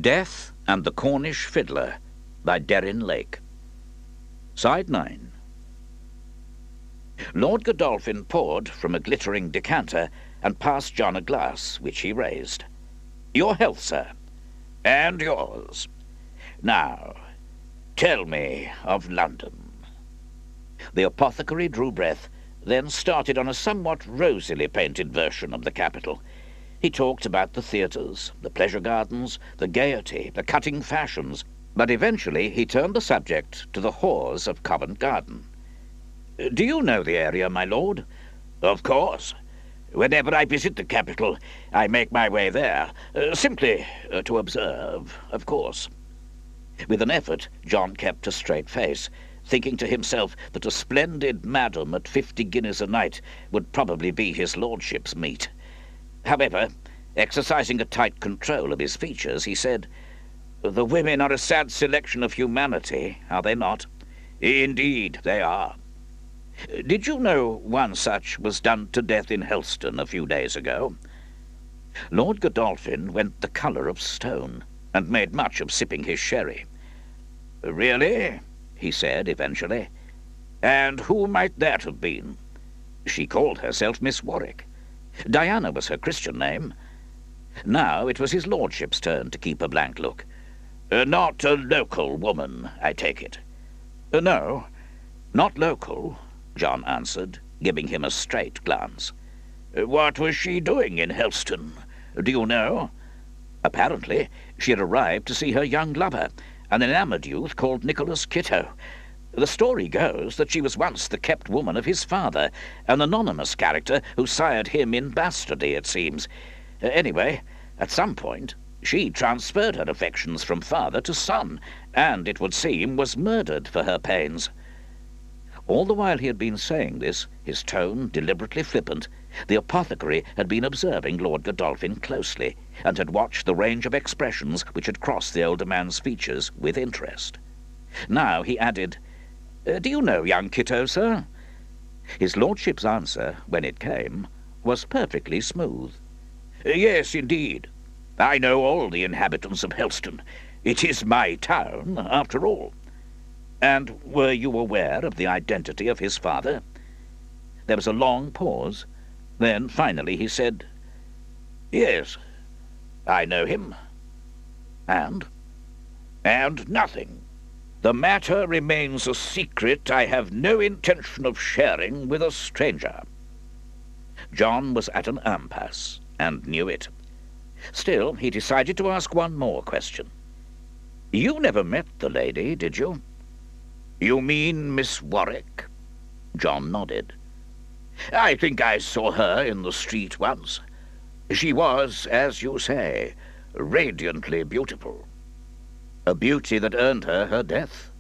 Death and the Cornish Fiddler by Deryn Lake. Side 9. Lord Godolphin poured from a glittering decanter and passed John a glass, which he raised. "Your health, sir." "And yours. Now, tell me of London." The apothecary drew breath, then started on a somewhat rosily painted version of the capital. He talked about the theatres, the pleasure gardens, the gaiety, the cutting fashions, but eventually he turned the subject to the whores of Covent Garden. "Do you know the area, my lord?" "Of course. Whenever I visit the capital, I make my way there, simply to observe, of course." With an effort, John kept a straight face, thinking to himself that a splendid madam at 50 guineas a night would probably be his lordship's meat. However, exercising a tight control of his features, he said, "The women are a sad selection of humanity, are they not?" "Indeed, they are." "Did you know one such was done to death in Helstone a few days ago?" Lord Godolphin went the colour of stone, and made much of sipping his sherry. "Really?" he said eventually. "And who might that have been?" "She called herself Miss Warwick. Diana was her Christian name." Now it was his lordship's turn to keep a blank look. "Not a local woman, I take it?" "No, not local," John answered, giving him a straight glance. "What was she doing in Helstone? Do you know?" "Apparently she had arrived to see her young lover, an enamoured youth called Nicholas Kitto. The story goes that she was once the kept woman of his father, an anonymous character who sired him in bastardy, it seems. Anyway, at some point, she transferred her affections from father to son, and, it would seem, was murdered for her pains." All the while he had been saying this, his tone deliberately flippant, the apothecary had been observing Lord Godolphin closely, and had watched the range of expressions which had crossed the older man's features with interest. Now he added, "Do you know young Kitto, sir?" His lordship's answer, when it came, was perfectly smooth. "Yes, indeed. I know all the inhabitants of Helstone. It is my town, after all." "And were you aware of the identity of his father?" There was a long pause. Then finally he said, "Yes, I know him." "And?" "And nothing. The matter remains a secret I have no intention of sharing with a stranger." John was at an impasse, and knew it. Still, he decided to ask one more question. "You never met the lady, did you?" "You mean Miss Warwick?" John nodded. "I think I saw her in the street once. She was, as you say, radiantly beautiful." "A beauty that earned her her death,"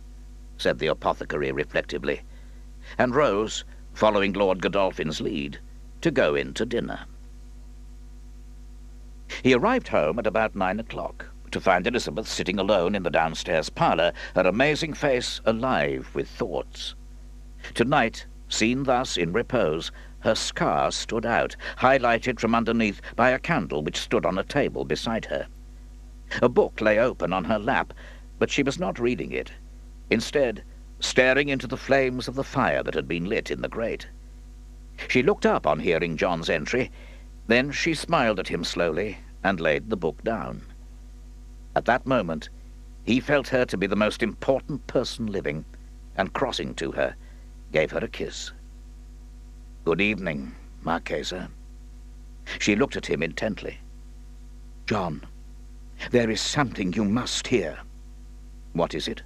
said the apothecary reflectively, and rose, following Lord Godolphin's lead, to go in to dinner. He arrived home at about 9 o'clock, to find Elizabeth sitting alone in the downstairs parlour, her amazing face alive with thoughts. Tonight, seen thus in repose, her scar stood out, highlighted from underneath by a candle which stood on a table beside her. A book lay open on her lap, but she was not reading it. Instead, staring into the flames of the fire that had been lit in the grate. She looked up on hearing John's entry. Then she smiled at him slowly and laid the book down. At that moment, he felt her to be the most important person living, and crossing to her, gave her a kiss. "Good evening, Marchesa." She looked at him intently. "John, there is something you must hear." "What is it?"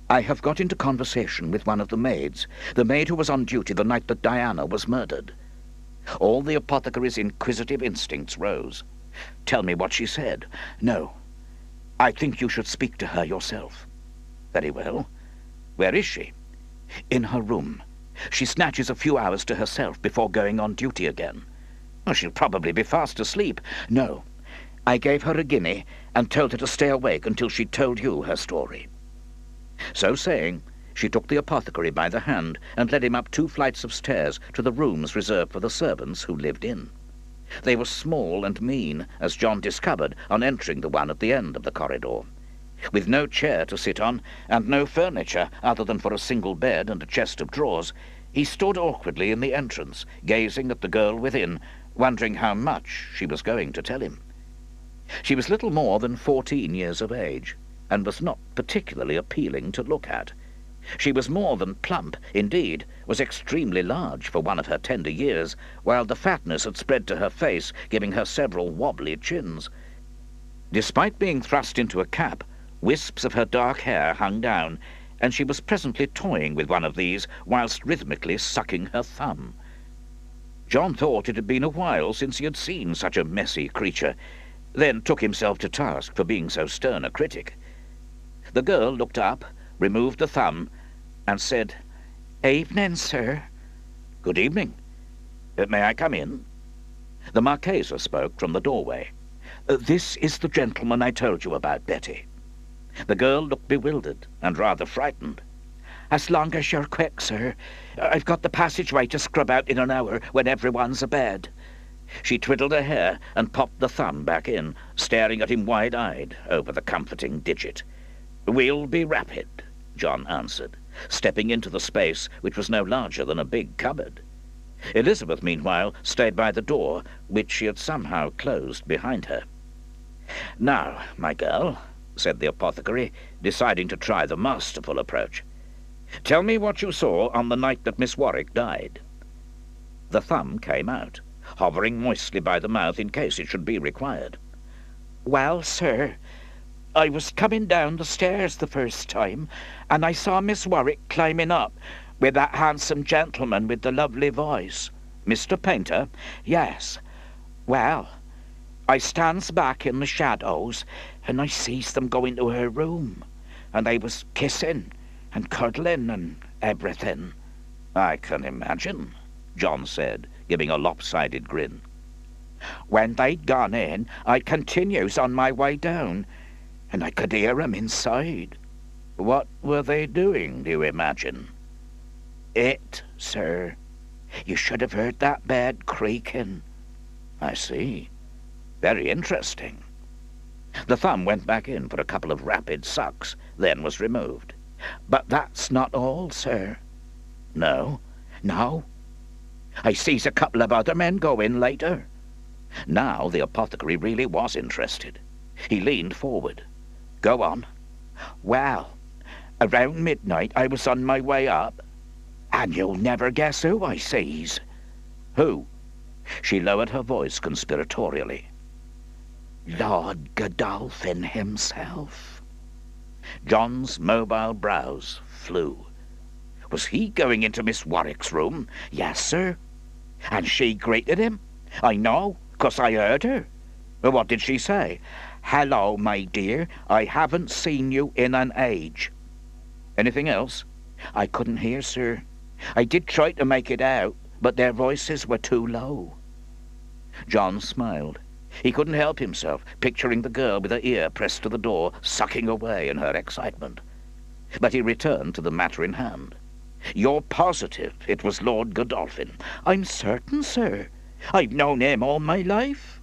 "I have got into conversation with one of the maids, the maid who was on duty the night that Diana was murdered." All the apothecary's inquisitive instincts rose. "Tell me what she said." "No. I think you should speak to her yourself." "Very well. Where is she?" "In her room. She snatches a few hours to herself before going on duty again." "She'll probably be fast asleep." "No. I gave her a guinea and told her to stay awake until she'd told you her story." So saying, she took the apothecary by the hand and led him up 2 flights of stairs to the rooms reserved for the servants who lived in. They were small and mean, as John discovered on entering the one at the end of the corridor. With no chair to sit on, and no furniture other than for a single bed and a chest of drawers, he stood awkwardly in the entrance, gazing at the girl within, wondering how much she was going to tell him. She was little more than 14 years of age, and was not particularly appealing to look at. She was more than plump, indeed, was extremely large for one of her tender years, while the fatness had spread to her face, giving her several wobbly chins. Despite being thrust into a cap, wisps of her dark hair hung down, and she was presently toying with one of these whilst rhythmically sucking her thumb. John thought it had been a while since he had seen such a messy creature, then took himself to task for being so stern a critic. The girl looked up, removed the thumb, and said, "Evening, sir." "Good evening. May I come in?" The Marchesa spoke from the doorway. "This is the gentleman I told you about, Betty." The girl looked bewildered and rather frightened. "As long as you're quick, sir. I've got the passageway to scrub out in an hour when everyone's abed." She twiddled her hair and popped the thumb back in, staring at him wide-eyed over the comforting digit. "We'll be rapid," John answered, stepping into the space which was no larger than a big cupboard. Elizabeth, meanwhile, stayed by the door, which she had somehow closed behind her. "Now, my girl," said the apothecary, deciding to try the masterful approach, "tell me what you saw on the night that Miss Warwick died." The thumb came out, hovering moistly by the mouth in case it should be required. "Well, sir, I was coming down the stairs the first time, and I saw Miss Warwick climbing up with that handsome gentleman with the lovely voice." "Mr. Painter?" "Yes. Well, I stands back in the shadows, and I sees them go into her room, and they was kissing and cuddling and everything." "I can imagine," John said, giving a lopsided grin. "When they'd gone in, I continues on my way down, and I could hear 'em inside." "What were they doing, do you imagine?" "It, sir. You should have heard that bed creaking." "I see. Very interesting." The thumb went back in for a couple of rapid sucks, then was removed. "But that's not all, sir." "No?" "No. I sees a couple of other men go in later." Now the apothecary really was interested. He leaned forward. "Go on." "Well, around midnight I was on my way up, and you'll never guess who I sees." "Who?" She lowered her voice conspiratorially. "Lord Godolphin himself." John's mobile brows flew. Was he going into Miss Warwick's room? "Yes, sir." "And she greeted him?" "I know, 'cause I heard her." "What did she say?" "Hello, my dear, I haven't seen you in an age." "Anything else?" "I couldn't hear, sir. I did try to make it out, but their voices were too low." John smiled. He couldn't help himself, picturing the girl with her ear pressed to the door, sucking away in her excitement. But he returned to the matter in hand. "You're positive it was Lord Godolphin?" "I'm certain, sir. I've known him all my life."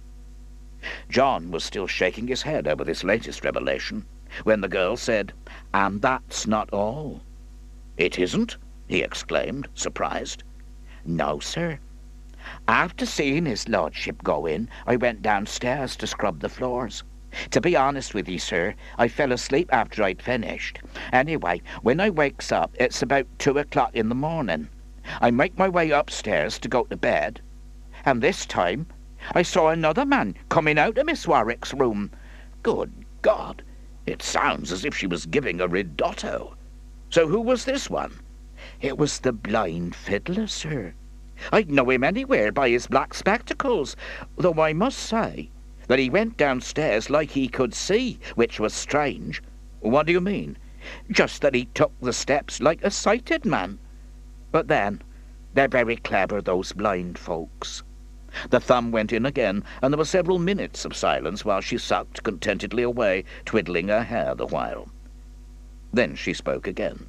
John was still shaking his head over this latest revelation when the girl said, "And that's not all." "It isn't?" he exclaimed, surprised. "No, sir. After seeing his lordship go in, I went downstairs to scrub the floors. To be honest with you, sir, I fell asleep after I'd finished. Anyway, when I wakes up, it's about 2 o'clock in the morning. I make my way upstairs to go to bed, and this time I saw another man coming out of Miss Warwick's room. Good God, it sounds as if she was giving a ridotto. So who was this one?" "It was the blind fiddler, sir. I'd know him anywhere by his black spectacles, though I must say that he went downstairs like he could see, which was strange." "What do you mean?" "Just that he took the steps like a sighted man. But then, they're very clever, those blind folks." The thumb went in again, and there were several minutes of silence while she sucked contentedly away, twiddling her hair the while. Then she spoke again.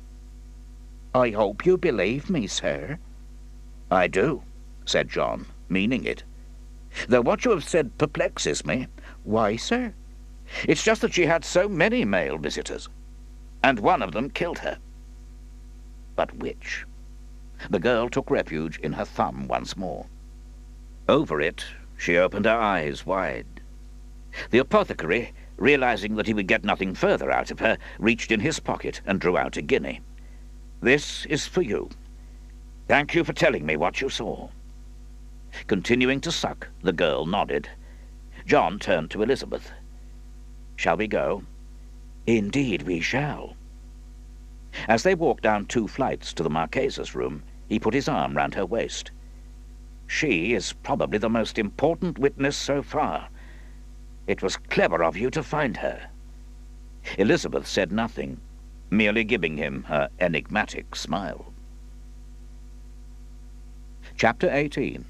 "I hope you believe me, sir." "I do," said John, meaning it. Though what you have said perplexes me. Why, sir? It's just that she had so many male visitors, and one of them killed her. But which? The girl took refuge in her thumb once more. Over it, she opened her eyes wide. The apothecary, realizing that he would get nothing further out of her, reached in his pocket and drew out a guinea. "This is for you. Thank you for telling me what you saw." Continuing to suck, the girl nodded. John turned to Elizabeth. "Shall we go?" "Indeed we shall." As they walked down 2 flights to the Marchesa's room, he put his arm round her waist. "She is probably the most important witness so far. It was clever of you to find her." Elizabeth said nothing, merely giving him her enigmatic smile. Chapter 18.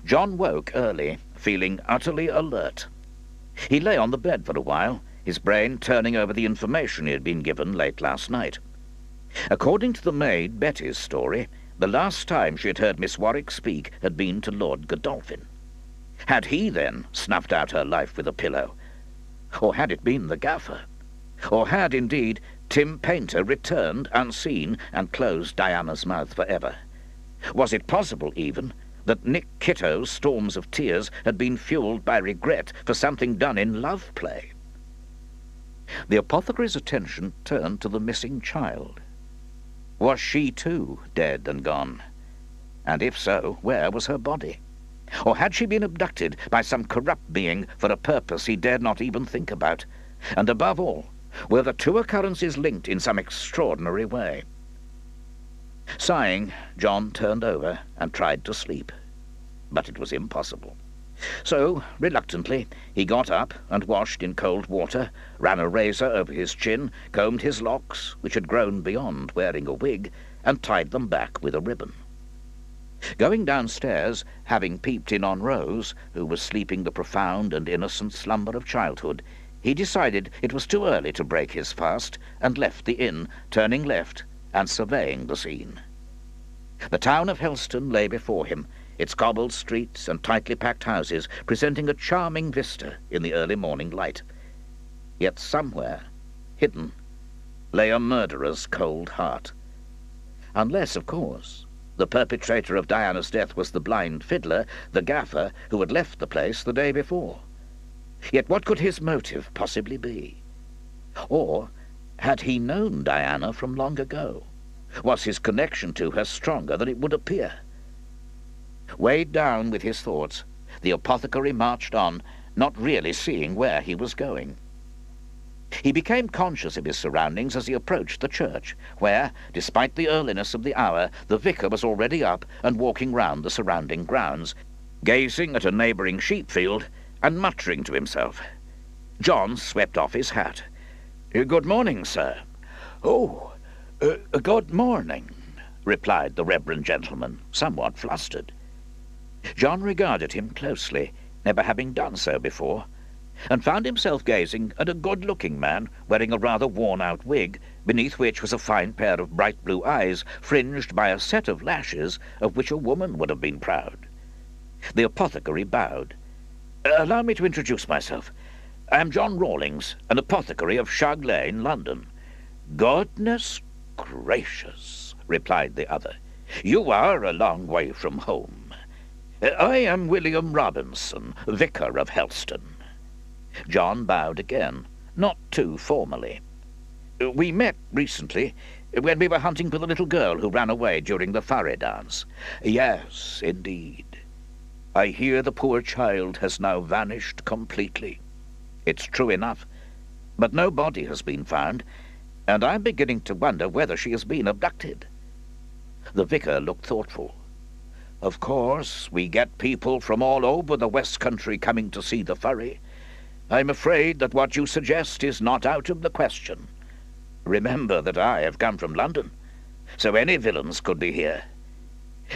John woke early, feeling utterly alert. He lay on the bed for a while, his brain turning over the information he had been given late last night. According to the maid Betty's story, the last time she had heard Miss Warwick speak had been to Lord Godolphin. Had he, then, snuffed out her life with a pillow? Or had it been the gaffer? Or had, indeed, Tim Paynter returned unseen and closed Diana's mouth forever? Was it possible, even, that Nick Kitto's storms of tears had been fuelled by regret for something done in love-play? The apothecary's attention turned to the missing child. Was she, too, dead and gone? And if so, where was her body? Or had she been abducted by some corrupt being for a purpose he dared not even think about? And above all, were the 2 occurrences linked in some extraordinary way? Sighing, John turned over and tried to sleep. But it was impossible. So, reluctantly, he got up and washed in cold water, ran a razor over his chin, combed his locks, which had grown beyond wearing a wig, and tied them back with a ribbon. Going downstairs, having peeped in on Rose, who was sleeping the profound and innocent slumber of childhood, he decided it was too early to break his fast, and left the inn, turning left and surveying the scene. The town of Helstone lay before him, its cobbled streets and tightly packed houses presenting a charming vista in the early morning light. Yet somewhere, hidden, lay a murderer's cold heart. Unless, of course, the perpetrator of Diana's death was the blind fiddler, the gaffer, who had left the place the day before. Yet what could his motive possibly be? Or had he known Diana from long ago? Was his connection to her stronger than it would appear? Weighed down with his thoughts, the apothecary marched on, not really seeing where he was going. He became conscious of his surroundings as he approached the church, where, despite the earliness of the hour, the vicar was already up and walking round the surrounding grounds, gazing at a neighbouring sheep-field and muttering to himself. John swept off his hat. "Good morning, sir." "Oh, good morning," replied the reverend gentleman, somewhat flustered. John regarded him closely, never having done so before, and found himself gazing at a good-looking man wearing a rather worn-out wig, beneath which was a fine pair of bright blue eyes fringed by a set of lashes of which a woman would have been proud. The apothecary bowed. "Allow me to introduce myself. I am John Rawlings, an apothecary of Shag Lane, London." "Goodness gracious," replied the other. "You are a long way from home." "I am William Robinson, vicar of Helstone." John bowed again, not too formally. "We met recently, when we were hunting for the little girl who ran away during the Furry Dance." "Yes, indeed. I hear the poor child has now vanished completely." "It's true enough, but no body has been found, and I'm beginning to wonder whether she has been abducted." The vicar looked thoughtful. "Of course, we get people from all over the West Country coming to see the furry. I'm afraid that what you suggest is not out of the question. Remember that I have come from London, so any villains could be here."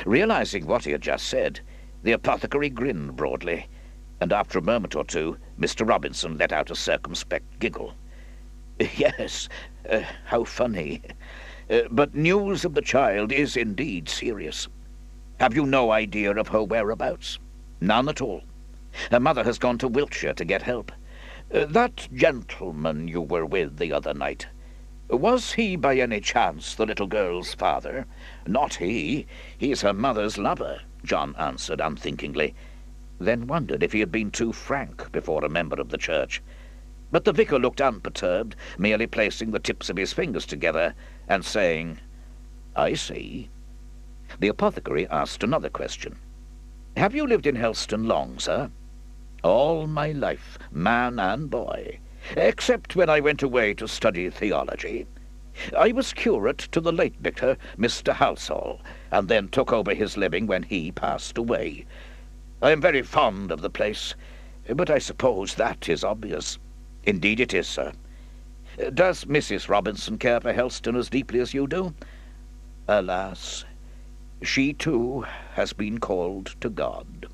Realizing what he had just said, the apothecary grinned broadly, and after a moment or two, Mr. Robinson let out a circumspect giggle. "Yes, how funny. But news of the child is indeed serious. Have you no idea of her whereabouts?" None at all. Her mother has gone to Wiltshire to get help. That gentleman you were with the other night, was he by any chance the little girl's father? Not he. He's her mother's lover, John answered unthinkingly, then wondered if he had been too frank before a member of the church. But the vicar looked unperturbed, merely placing the tips of his fingers together and saying, "I see." The apothecary asked another question. "Have you lived in Helstone long, sir?" "All my life, man and boy, except when I went away to study theology. I was curate to the late vicar, Mr. Halsall, and then took over his living when he passed away. I am very fond of the place, but I suppose that is obvious." "Indeed it is, sir." "Does Mrs. Robinson care for Helstone as deeply as you do?" "Alas, she too has been called to God."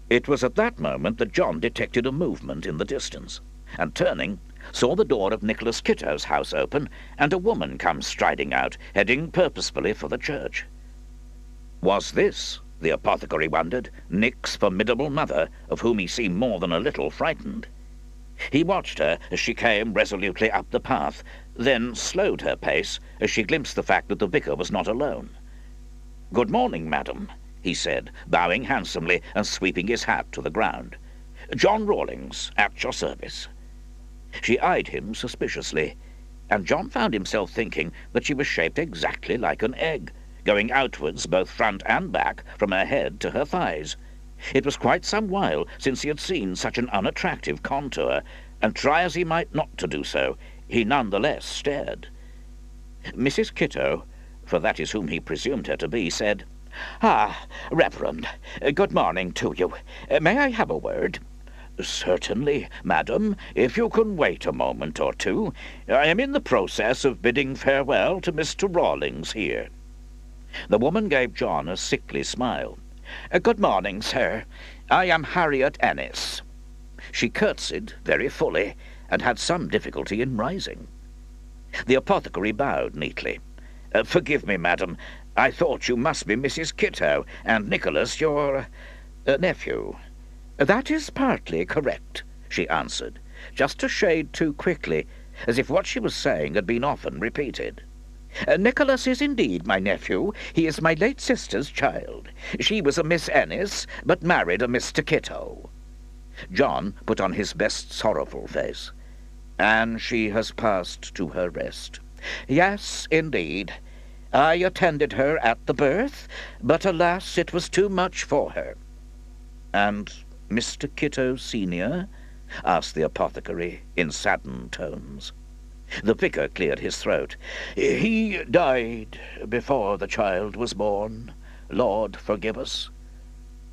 It was at that moment that John detected a movement in the distance, and turning, saw the door of Nicholas Kitto's house open, and a woman come striding out, heading purposefully for the church. Was this, the apothecary wondered, Nick's formidable mother, of whom he seemed more than a little frightened? He watched her as she came resolutely up the path, then slowed her pace as she glimpsed the fact that the vicar was not alone. "Good morning, madam," he said, bowing handsomely and sweeping his hat to the ground. "John Rawlings, at your service." She eyed him suspiciously, and John found himself thinking that she was shaped exactly like an egg, going outwards both front and back from her head to her thighs. It was quite some while since he had seen such an unattractive contour, and try as he might not to do so, he none the less stared. Mrs. Kitto, for that is whom he presumed her to be, said, "Ah, Reverend, good morning to you. May I have a word?" "Certainly, madam, if you can wait a moment or two. I am in the process of bidding farewell to Mr. Rawlings here." The woman gave John a sickly smile. "Good morning, sir. I am Harriet Ennis." She curtsied very fully, and had some difficulty in rising. The apothecary bowed neatly. "Forgive me, madam. I thought you must be Mrs. Kitto, and Nicholas your nephew." "That is partly correct," she answered, just a shade too quickly, as if what she was saying had been often repeated. "Nicholas is indeed my nephew. He is my late sister's child. She was a Miss Ennis, but married a Mr. Kitto." John put on his best sorrowful face. "And she has passed to her rest." "Yes, indeed. I attended her at the birth, but alas, it was too much for her." "And Mr. Kitto Senior?" asked the apothecary in saddened tones. The vicar cleared his throat. "He died before the child was born. Lord forgive us."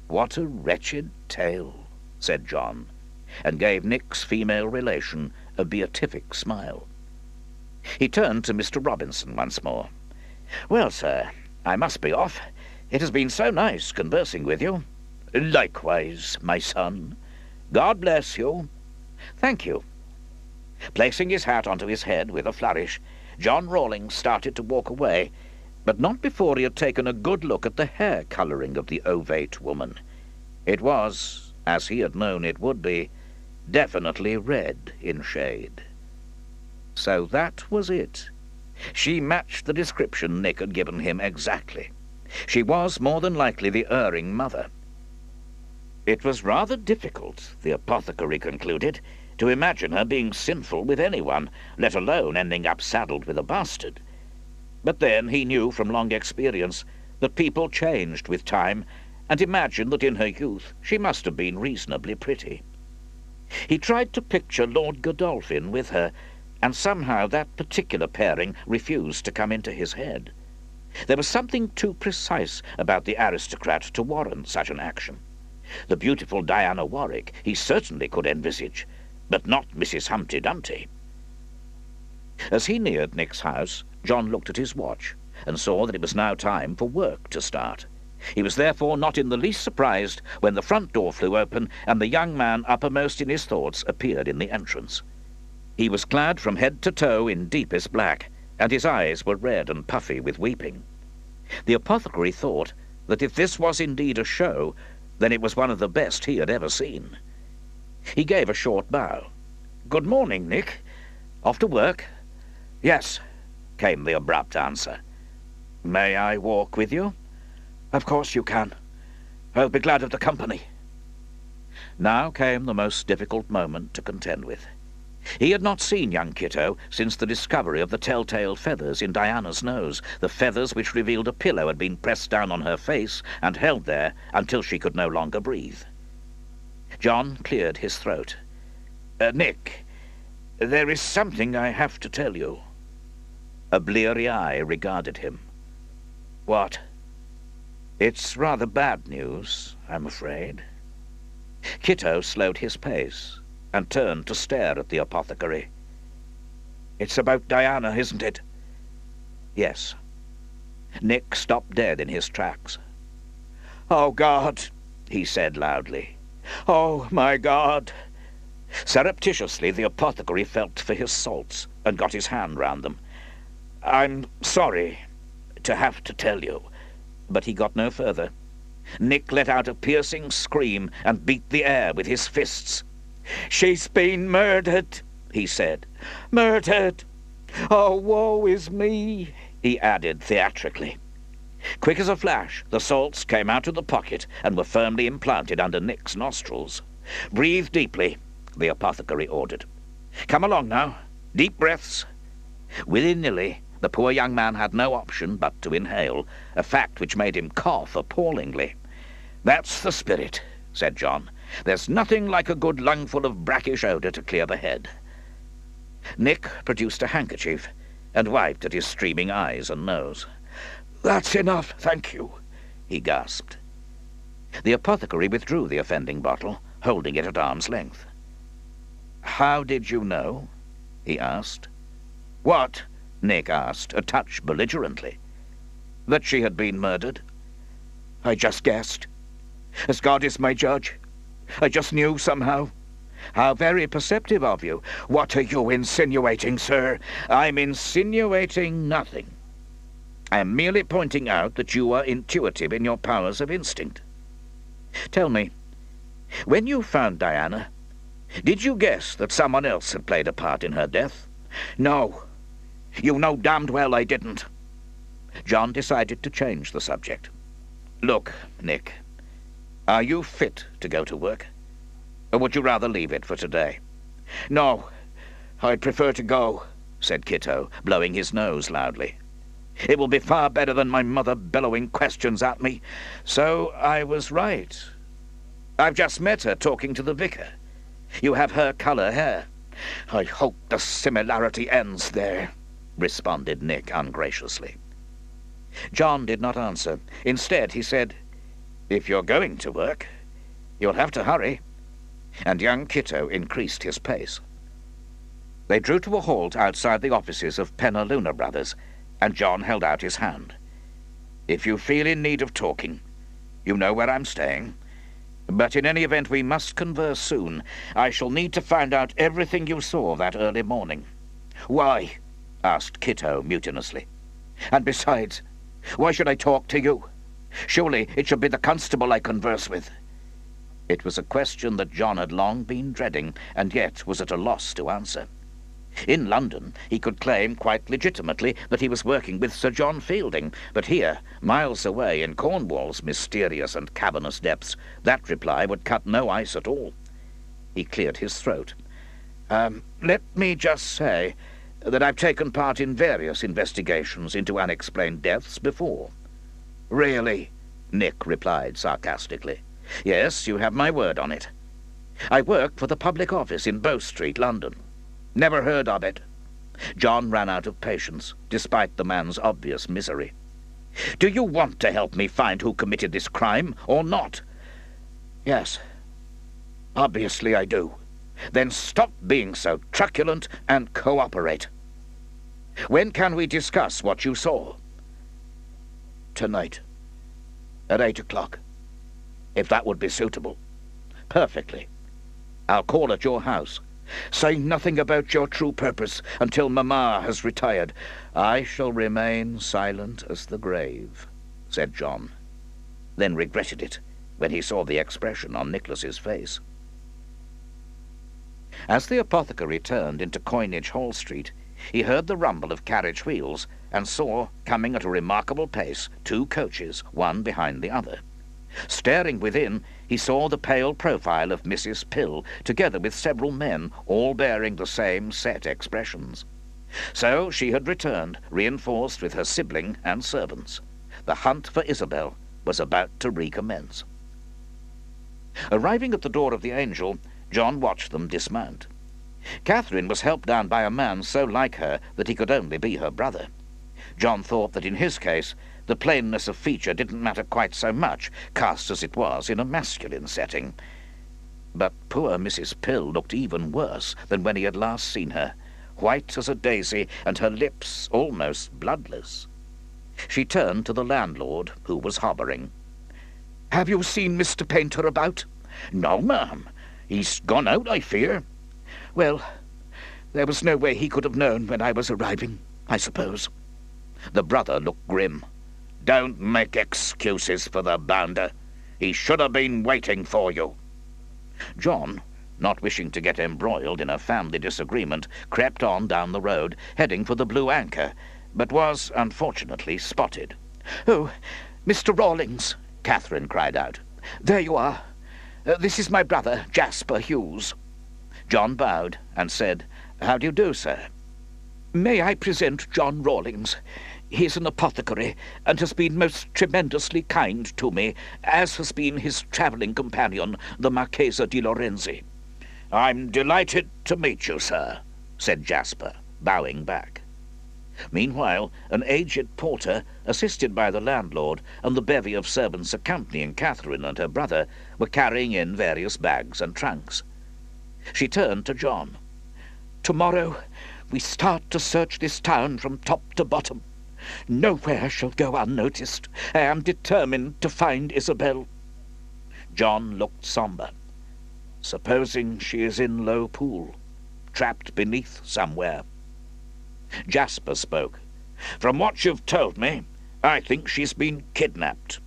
"What a wretched tale," said John, and gave Nick's female relation a beatific smile. He turned to Mr. Robinson once more. "Well, sir, I must be off. It has been so nice conversing with you." "Likewise, my son. God bless you." "Thank you." Placing his hat onto his head with a flourish, John Rawlings started to walk away, but not before he had taken a good look at the hair colouring of the ovate woman. It was, as he had known it would be, definitely red in shade. So that was it. She matched the description Nick had given him exactly. She was more than likely the erring mother. It was rather difficult, the apothecary concluded, to imagine her being sinful with anyone, let alone ending up saddled with a bastard. But then he knew from long experience that people changed with time, and imagined that in her youth she must have been reasonably pretty. He tried to picture Lord Godolphin with her, and somehow that particular pairing refused to come into his head. There was something too precise about the aristocrat to warrant such an action. The beautiful Diana Warwick he certainly could envisage, but not Mrs. Humpty Dumpty. As he neared Nick's house, John looked at his watch, and saw that it was now time for work to start. He was therefore not in the least surprised when the front door flew open, and the young man uppermost in his thoughts appeared in the entrance. He was clad from head to toe in deepest black, and his eyes were red and puffy with weeping. The apothecary thought that if this was indeed a show, then it was one of the best he had ever seen. He gave a short bow. "Good morning, Nick. Off to work?" "Yes," came the abrupt answer. "May I walk with you?" "Of course you can. I'll be glad of the company." Now came the most difficult moment to contend with. He had not seen young Kitto since the discovery of the telltale feathers in Diana's nose, the feathers which revealed a pillow had been pressed down on her face and held there until she could no longer breathe. John cleared his throat. "Nick, there is something I have to tell you." A bleary eye regarded him. "What?" "It's rather bad news, I'm afraid." Kitto slowed his pace and turned to stare at the apothecary. "It's about Diana, isn't it?" "Yes." Nick stopped dead in his tracks. "Oh, God," he said loudly. "Oh, my God." Surreptitiously, the apothecary felt for his salts and got his hand round them. "I'm sorry to have to tell you." But he got no further. Nick let out a piercing scream and beat the air with his fists. "She's been murdered," he said. "Murdered! Oh, woe is me," he added theatrically. Quick as a flash, the salts came out of the pocket and were firmly implanted under Nick's nostrils. "Breathe deeply," the apothecary ordered. "Come along now. Deep breaths." Willy-nilly, the poor young man had no option but to inhale, a fact which made him cough appallingly. "That's the spirit," said John. "There's nothing like a good lungful of brackish odour to clear the head." Nick produced a handkerchief and wiped at his streaming eyes and nose. "That's enough, thank you," he gasped. The apothecary withdrew the offending bottle, holding it at arm's length. "How did you know?" he asked. "What?" Nick asked, a touch belligerently. "That she had been murdered." "I just guessed. As God is my judge, I just knew somehow." "How very perceptive of you." "What are you insinuating, sir?" "I'm insinuating nothing. I am merely pointing out that you are intuitive in your powers of instinct. Tell me, when you found Diana, did you guess that someone else had played a part in her death?" "No. You know damned well I didn't." John decided to change the subject. "Look, Nick, are you fit to go to work? Or would you rather leave it for today?" "No, I'd prefer to go," said Kitto, blowing his nose loudly. "It will be far better than my mother bellowing questions at me." "So I was right. I've just met her talking to the vicar. You have her colour hair." "I hope the similarity ends there," responded Nick ungraciously. John did not answer. Instead, he said, "If you're going to work, you'll have to hurry." And young Kitto increased his pace. They drew to a halt outside the offices of Penaluna Brothers, and John held out his hand. "If you feel in need of talking, you know where I'm staying. But in any event, we must converse soon. I shall need to find out everything you saw that early morning." "Why?" asked Kitto mutinously. "And besides, why should I talk to you? Surely it should be the constable I converse with." It was a question that John had long been dreading, and yet was at a loss to answer. In London, he could claim quite legitimately that he was working with Sir John Fielding, but here, miles away in Cornwall's mysterious and cavernous depths, that reply would cut no ice at all. He cleared his throat. Let me just say that I've taken part in various investigations into unexplained deaths before." "Really?" Nick replied sarcastically. "Yes, you have my word on it. I work for the public office in Bow Street, London. Never heard of it." John ran out of patience, despite the man's obvious misery. "Do you want to help me find who committed this crime, or not?" "Yes. Obviously I do." "Then stop being so truculent and cooperate. When can we discuss what you saw?" "Tonight, at 8 o'clock, if that would be suitable." "Perfectly. I'll call at your house. Say nothing about your true purpose until Mamma has retired." "I shall remain silent as the grave," said John, then regretted it when he saw the expression on Nicholas's face. As the apothecary turned into Coinage Hall Street, he heard the rumble of carriage wheels and saw, coming at a remarkable pace, 2 coaches, one behind the other. Staring within, he saw the pale profile of Mrs. Pill, together with several men, all bearing the same set expressions. So she had returned, reinforced with her sibling and servants. The hunt for Isabel was about to recommence. Arriving at the door of the Angel, John watched them dismount. Catherine was helped down by a man so like her that he could only be her brother. John thought that in his case the plainness of feature didn't matter quite so much, cast as it was in a masculine setting. But poor Mrs. Pill looked even worse than when he had last seen her, white as a daisy and her lips almost bloodless. She turned to the landlord, who was hovering. "Have you seen Mr. Painter about?" "No, ma'am. He's gone out, I fear." "Well, there was no way he could have known when I was arriving, I suppose." The brother looked grim. "Don't make excuses for the bounder. He should have been waiting for you." John, not wishing to get embroiled in a family disagreement, crept on down the road, heading for the Blue Anchor, but was, unfortunately, spotted. "Oh, Mr. Rawlings!" Catherine cried out. "There you are. This is my brother, Jasper Hughes." John bowed and said, "How do you do, sir?" "May I present John Rawlings? He's an apothecary, and has been most tremendously kind to me, as has been his travelling companion, the Marchesa di Lorenzi." "I'm delighted to meet you, sir," said Jasper, bowing back. Meanwhile, an aged porter, assisted by the landlord, and the bevy of servants accompanying Catherine and her brother, were carrying in various bags and trunks. She turned to John. "Tomorrow we start to search this town from top to bottom. Nowhere shall go unnoticed. I am determined to find Isabel." John looked sombre. Supposing she is in Low Pool, trapped beneath somewhere. Jasper spoke. "From what you've told me, I think she's been kidnapped."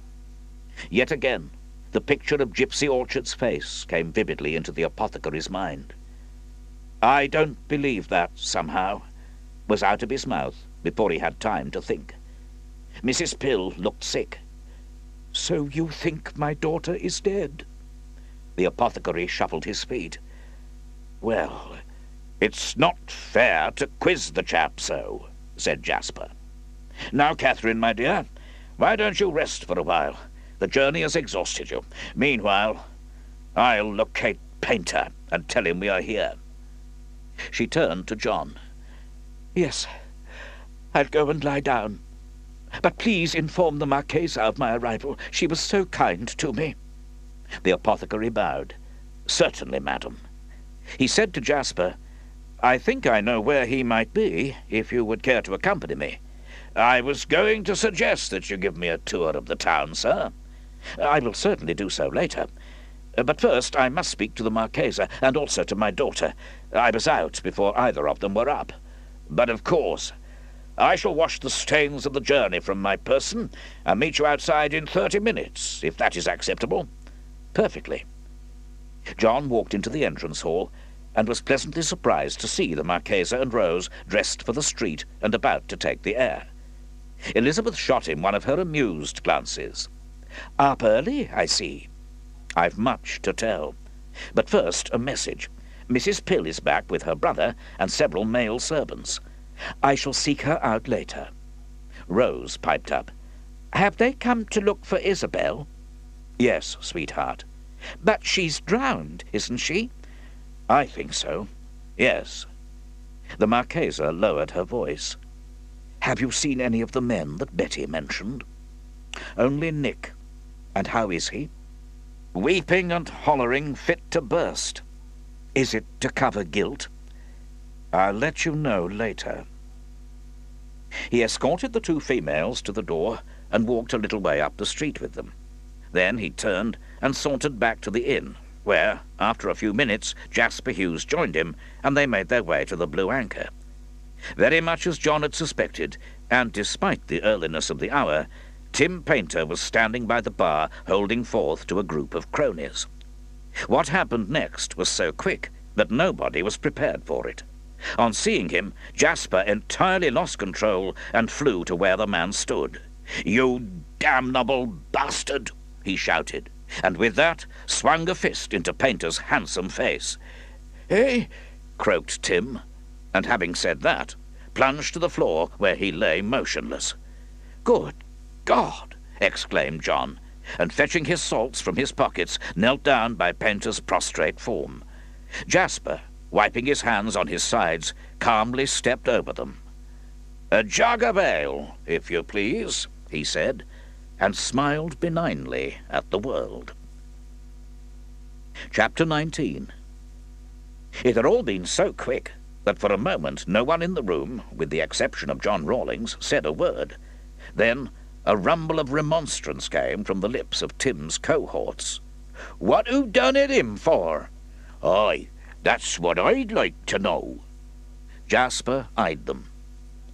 Yet again, the picture of Gypsy Orchard's face came vividly into the apothecary's mind. "I don't believe that, somehow," was out of his mouth before he had time to think. Mrs. Pill looked sick. "So you think my daughter is dead?" The apothecary shuffled his feet. "Well, it's not fair to quiz the chap so," said Jasper. "Now, Catherine, my dear, why don't you rest for a while? The journey has exhausted you. Meanwhile, I'll locate Painter and tell him we are here." She turned to John. "Yes, I'll go and lie down. But please inform the Marchesa of my arrival. She was so kind to me." The apothecary bowed. "Certainly, madam." He said to Jasper, "I think I know where he might be, if you would care to accompany me." "I was going to suggest that you give me a tour of the town, sir." "I will certainly do so later. But first I must speak to the Marchesa, and also to my daughter. I was out before either of them were up." "But of course. I shall wash the stains of the journey from my person and meet you outside in 30 minutes, if that is acceptable." "Perfectly." John walked into the entrance hall and was pleasantly surprised to see the Marchesa and Rose dressed for the street and about to take the air. Elizabeth shot him one of her amused glances. "Up early, I see." "I've much to tell. But first, a message. Mrs. Pill is back with her brother and several male servants. I shall seek her out later." Rose piped up. "Have they come to look for Isabel?" "Yes, sweetheart." "But she's drowned, isn't she?" "I think so. Yes." The Marchesa lowered her voice. "Have you seen any of the men that Betty mentioned?" "Only Nick. And how is he?" "Weeping and hollering fit to burst." "Is it to cover guilt?" "I'll let you know later." He escorted the 2 females to the door and walked a little way up the street with them. Then he turned and sauntered back to the inn, where, after a few minutes, Jasper Hughes joined him, and they made their way to the Blue Anchor. Very much as John had suspected, and despite the earliness of the hour, Tim Painter was standing by the bar holding forth to a group of cronies. What happened next was so quick that nobody was prepared for it. On seeing him, Jasper entirely lost control and flew to where the man stood. "You damnable bastard!" he shouted, and with that swung a fist into Painter's handsome face. "Hey!" croaked Tim, and having said that, plunged to the floor where he lay motionless. "Good God!" exclaimed John, and fetching his salts from his pockets, knelt down by Painter's prostrate form. Jasper, wiping his hands on his sides, calmly stepped over them. "A jug of ale, if you please," he said, and smiled benignly at the world. Chapter 19. It had all been so quick that for a moment no one in the room, with the exception of John Rawlings, said a word. Then a rumble of remonstrance came from the lips of Tim's cohorts. "What who done it him for?" "Aye, that's what I'd like to know." Jasper eyed them.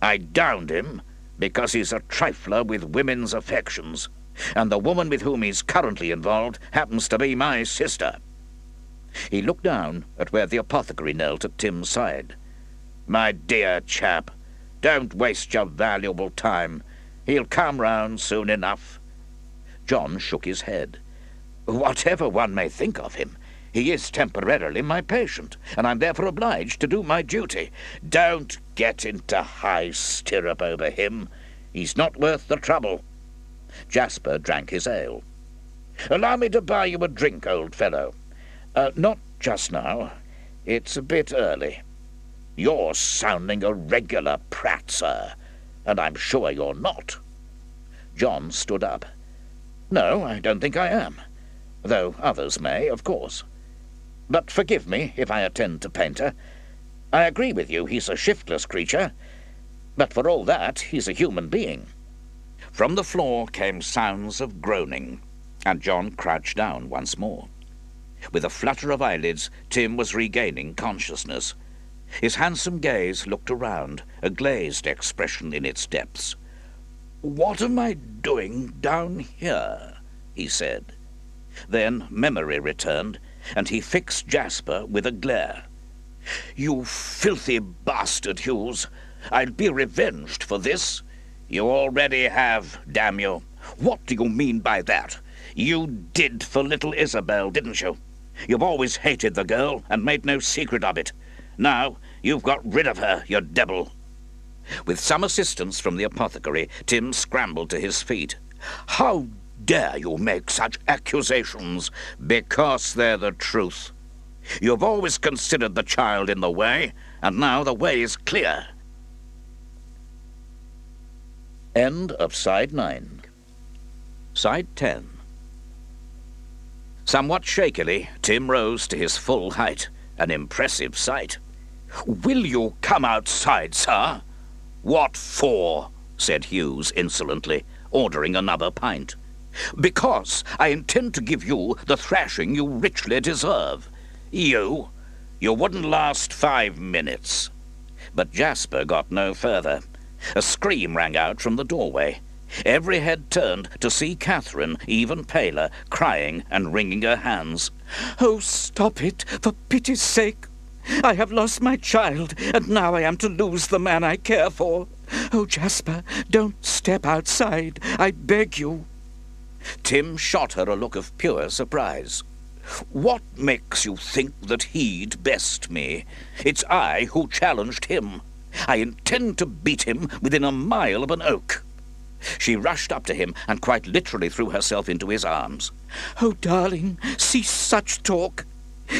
"I downed him because he's a trifler with women's affections, and the woman with whom he's currently involved happens to be my sister." He looked down at where the apothecary knelt at Tim's side. "My dear chap, don't waste your valuable time. He'll come round soon enough." John shook his head. "Whatever one may think of him, he is temporarily my patient, and I'm therefore obliged to do my duty. Don't get into high stirrup over him. He's not worth the trouble." Jasper drank his ale. "Allow me to buy you a drink, old fellow." "Not just now. It's a bit early." "You're sounding a regular prat, sir, and I'm sure you're not." John stood up. "No, I don't think I am, though others may, of course. But forgive me if I attend to Painter. I agree with you, he's a shiftless creature, but for all that, he's a human being." From the floor came sounds of groaning, and John crouched down once more. With a flutter of eyelids, Tim was regaining consciousness. His handsome gaze looked around, a glazed expression in its depths. "What am I doing down here?" he said. Then memory returned, and he fixed Jasper with a glare. "You filthy bastard, Hughes! I'll be revenged for this." "You already have, damn you." "What do you mean by that?" "You did for little Isabel, didn't you? You've always hated the girl and made no secret of it. Now you've got rid of her, you devil." With some assistance from the apothecary, Tim scrambled to his feet. "How dare you make such accusations?" "Because they're the truth. You've always considered the child in the way, and now the way is clear." End of Side 9. Side 10. Somewhat shakily, Tim rose to his full height, an impressive sight. "Will you come outside, sir?" "What for?" said Hughes insolently, ordering another pint. "Because I intend to give you the thrashing you richly deserve." "You? You wouldn't last 5 minutes." But Jasper got no further. A scream rang out from the doorway. Every head turned to see Catherine, even paler, crying and wringing her hands. "Oh, stop it, for pity's sake! I have lost my child, and now I am to lose the man I care for. Oh, Jasper, don't step outside, I beg you." Tim shot her a look of pure surprise. "What makes you think that he'd best me? It's I who challenged him. I intend to beat him within a mile of an oak." She rushed up to him and quite literally threw herself into his arms. "Oh, darling, cease such talk.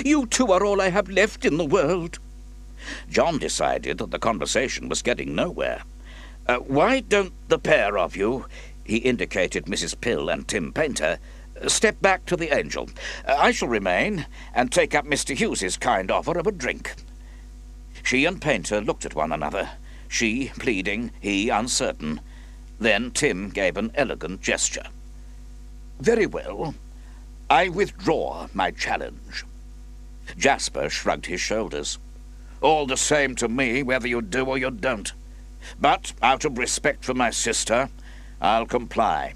You two are all I have left in the world." John decided that the conversation was getting nowhere. Why don't the pair of you," he indicated Mrs. Pill and Tim Painter, "step back to the Angel? I shall remain and take up Mr. Hughes's kind offer of a drink." She and Painter looked at one another, she pleading, he uncertain. Then Tim gave an elegant gesture. "Very well. I withdraw my challenge." Jasper shrugged his shoulders. "All the same to me whether you do or you don't. But, out of respect for my sister, I'll comply.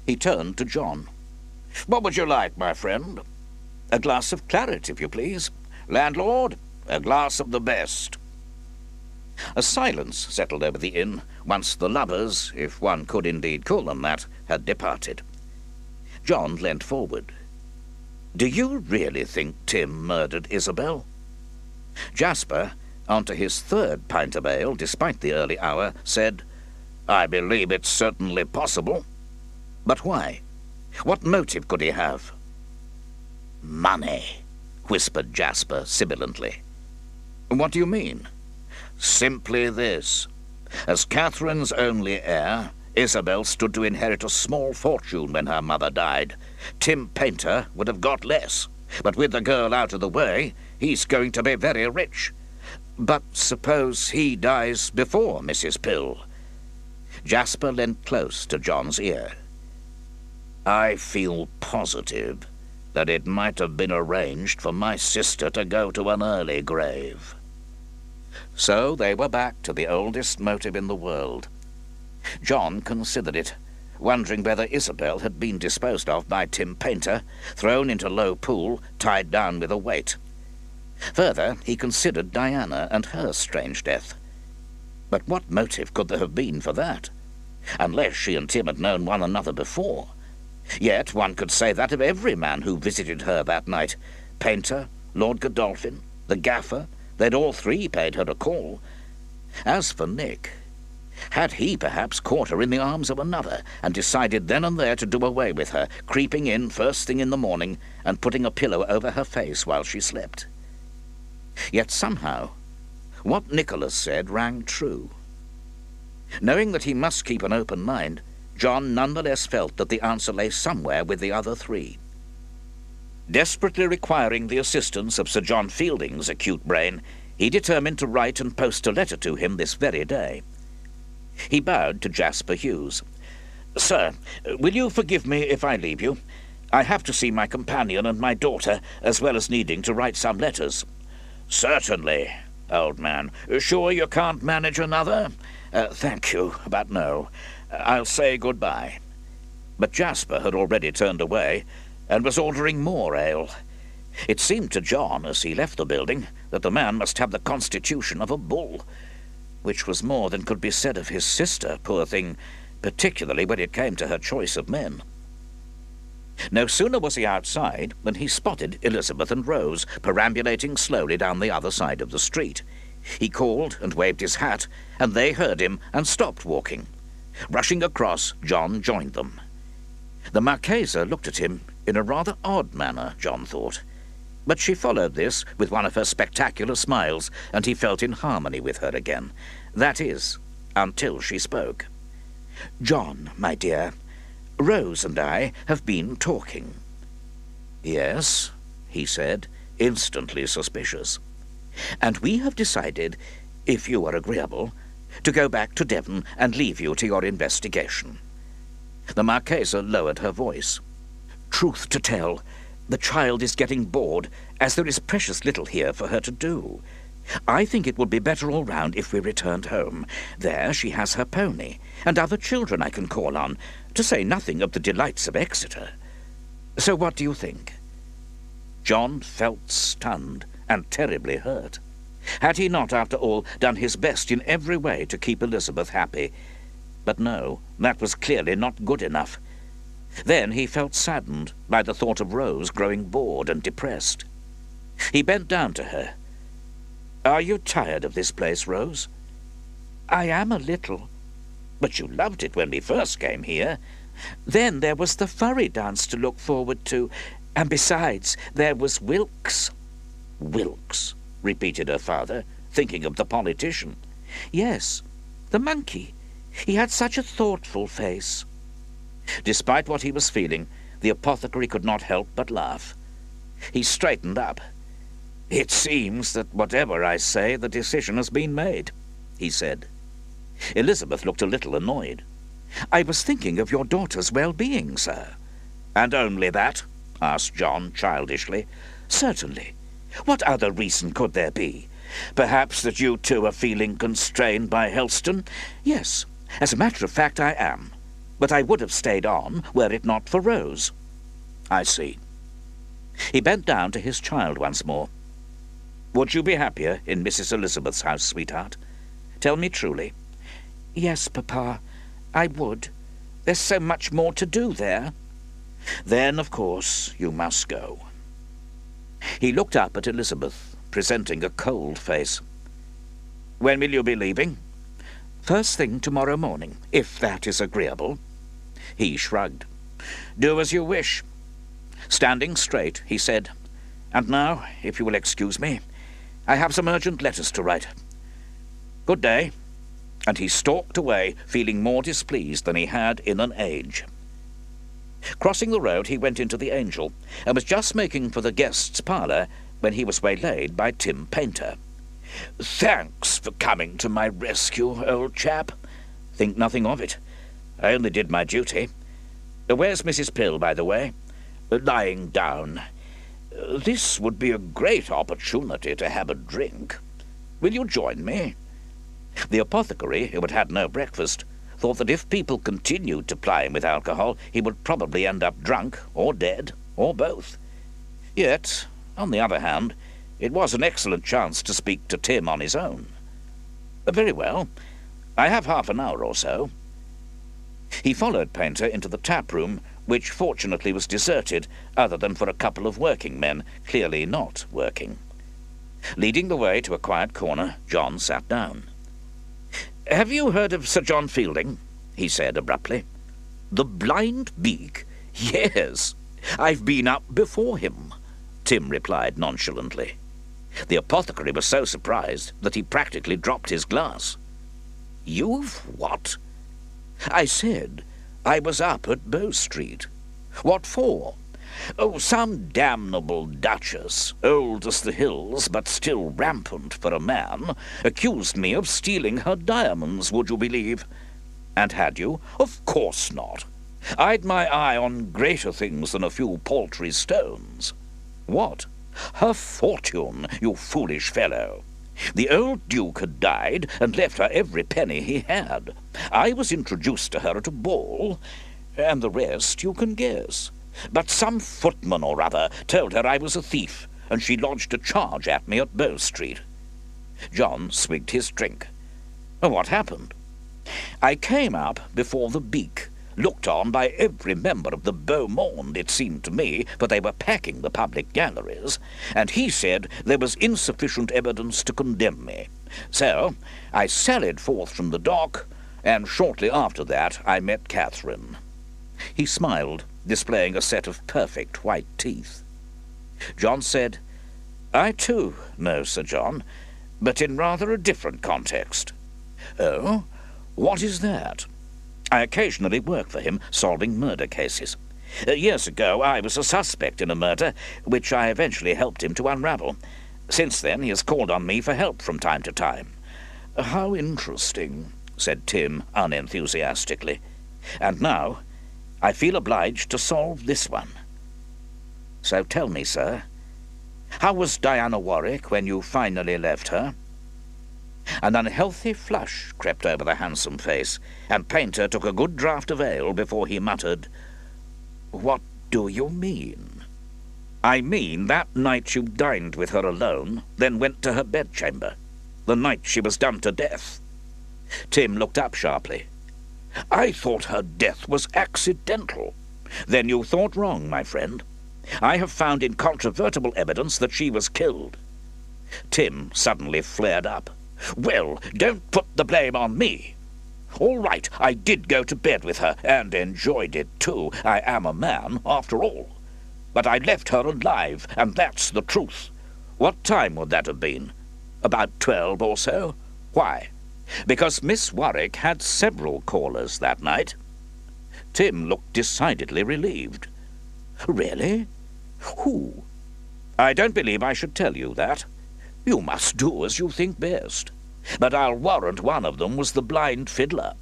He turned to John. "What would you like, my friend?" "A glass of claret, if you please." "Landlord, a glass of the best." A silence settled over the inn once the lovers, if one could indeed call them that, had departed. John leant forward. "Do you really think Tim murdered Isabel?" Jasper, onto his third pint of ale, despite the early hour, said, "I believe it's certainly possible." "But why? What motive could he have?" "Money," whispered Jasper sibilantly. "What do you mean?" "Simply this. As Catherine's only heir, Isabel stood to inherit a small fortune when her mother died. Tim Painter would have got less, but with the girl out of the way, he's going to be very rich. But suppose he dies before Mrs. Pill?" Jasper leant close to John's ear. "I feel positive that it might have been arranged for my sister to go to an early grave." So they were back to the oldest motive in the world. John considered it, wondering whether Isabel had been disposed of by Tim Painter, thrown into low pool, tied down with a weight. Further, he considered Diana and her strange death. But what motive could there have been for that? Unless she and Tim had known one another before. Yet one could say that of every man who visited her that night. Painter, Lord Godolphin, the gaffer, they'd all three paid her a call. As for Nick, had he perhaps caught her in the arms of another and decided then and there to do away with her, creeping in first thing in the morning and putting a pillow over her face while she slept? Yet somehow, what Nicholas said rang true. Knowing that he must keep an open mind, John nonetheless felt that the answer lay somewhere with the other three. Desperately requiring the assistance of Sir John Fielding's acute brain, he determined to write and post a letter to him this very day. He bowed to Jasper Hughes. "Sir, will you forgive me if I leave you? I have to see my companion and my daughter, as well as needing to write some letters." "Certainly, old man. Sure you can't manage another?" "Thank you, but no. I'll say good-bye." But Jasper had already turned away and was ordering more ale. It seemed to John, as he left the building, that the man must have the constitution of a bull, which was more than could be said of his sister, poor thing, particularly when it came to her choice of men. No sooner was he outside than he spotted Elizabeth and Rose perambulating slowly down the other side of the street. He called and waved his hat, and they heard him and stopped walking. Rushing across, John joined them. The Marchesa looked at him in a rather odd manner, John thought. But she followed this with one of her spectacular smiles, and he felt in harmony with her again. That is, until she spoke. "John, my dear, Rose and I have been talking." "Yes," he said, instantly suspicious. "And we have decided, if you are agreeable, to go back to Devon and leave you to your investigation." The Marchesa lowered her voice. "Truth to tell, the child is getting bored, as there is precious little here for her to do. I think it would be better all round if we returned home. There she has her pony, and other children I can call on, to say nothing of the delights of Exeter. So what do you think?" John felt stunned and terribly hurt. Had he not, after all, done his best in every way to keep Elizabeth happy? But no, that was clearly not good enough. Then he felt saddened by the thought of Rose growing bored and depressed. He bent down to her. "Are you tired of this place, Rose?" "I am a little." "But you loved it when we first came here." "Then there was the Furry Dance to look forward to, and besides, there was Wilkes." "Wilkes?" repeated her father, thinking of the politician. "Yes, the monkey. He had such a thoughtful face." Despite what he was feeling, the apothecary could not help but laugh. He straightened up. "It seems that whatever I say, the decision has been made," he said. Elizabeth looked a little annoyed. "I was thinking of your daughter's well-being, sir." "And only that?" asked John childishly. "Certainly. What other reason could there be? Perhaps that you two are feeling constrained by Helstone?" "Yes, as a matter of fact I am. but I would have stayed on were it not for Rose." "I see." He bent down to his child once more. "Would you be happier in Mrs. Elizabeth's house, sweetheart? Tell me truly." "Yes, Papa, I would. There's so much more to do there." "Then, of course, you must go." He looked up at Elizabeth, presenting a cold face. "When will you be leaving?" "First thing tomorrow morning, if that is agreeable." He shrugged. "Do as you wish." Standing straight, he said, "And now, if you will excuse me, I have some urgent letters to write. Good day." And he stalked away, feeling more displeased than he had in an age. Crossing the road, he went into the Angel, and was just making for the guest's parlour when he was waylaid by Tim Painter. "Thanks for coming to my rescue, old chap." "Think nothing of it. I only did my duty. Where's Mrs. Pill, by the way?" "Lying down. This would be a great opportunity to have a drink. Will you join me?" The apothecary, who had had no breakfast, thought that if people continued to ply him with alcohol, he would probably end up drunk, or dead, or both. Yet, on the other hand, it was an excellent chance to speak to Tim on his own. "Very well. I have half an hour or so." He followed Painter into the tap-room, which fortunately was deserted, other than for a couple of working men, clearly not working. Leading the way to a quiet corner, John sat down. "Have you heard of Sir John Fielding?" he said abruptly. "The Blind Beak? Yes. I've been up before him," Tim replied nonchalantly. The apothecary was so surprised that he practically dropped his glass. "You've what?" "I said I was up at Bow Street." "What for?" "Oh, some damnable duchess, old as the hills but still rampant for a man, accused me of stealing her diamonds, would you believe?" "And had you?" "Of course not. I'd my eye on greater things than a few paltry stones." "What?" "Her fortune, you foolish fellow. The old Duke had died and left her every penny he had. I was introduced to her at a ball, and the rest you can guess. But some footman or other told her I was a thief, and she lodged a charge at me at Bow Street." John swigged his drink. "What happened?" "I came up before the Beak, looked on by every member of the Beau Monde, it seemed to me, for they were packing the public galleries, and he said there was insufficient evidence to condemn me. So I sallied forth from the dock, and shortly after that I met Catherine." He smiled, displaying a set of perfect white teeth. John said, "I too know Sir John, but in rather a different context." "Oh? What is that?" "I occasionally work for him, solving murder cases. Years ago I was a suspect in a murder, which I eventually helped him to unravel. Since then he has called on me for help from time to time." "How interesting," said Tim unenthusiastically. "And now I feel obliged to solve this one. So tell me, sir, how was Diana Warwick when you finally left her?" An unhealthy flush crept over the handsome face, and Painter took a good draught of ale before he muttered, "What do you mean?" "I mean that night you dined with her alone, then went to her bedchamber. The night she was done to death." Tim looked up sharply. "I thought her death was accidental." "Then you thought wrong, my friend. I have found incontrovertible evidence that she was killed." Tim suddenly flared up. "Well, don't put the blame on me. All right, I did go to bed with her, and enjoyed it too. I am a man, after all. But I left her alive, and that's the truth." "What time would that have been?" "About 12 or so." "Why?" "Because Miss Warwick had several callers that night." Tim looked decidedly relieved. "Really? Who?" "I don't believe I should tell you that." "You must do as you think best. But I'll warrant one of them was the blind fiddler."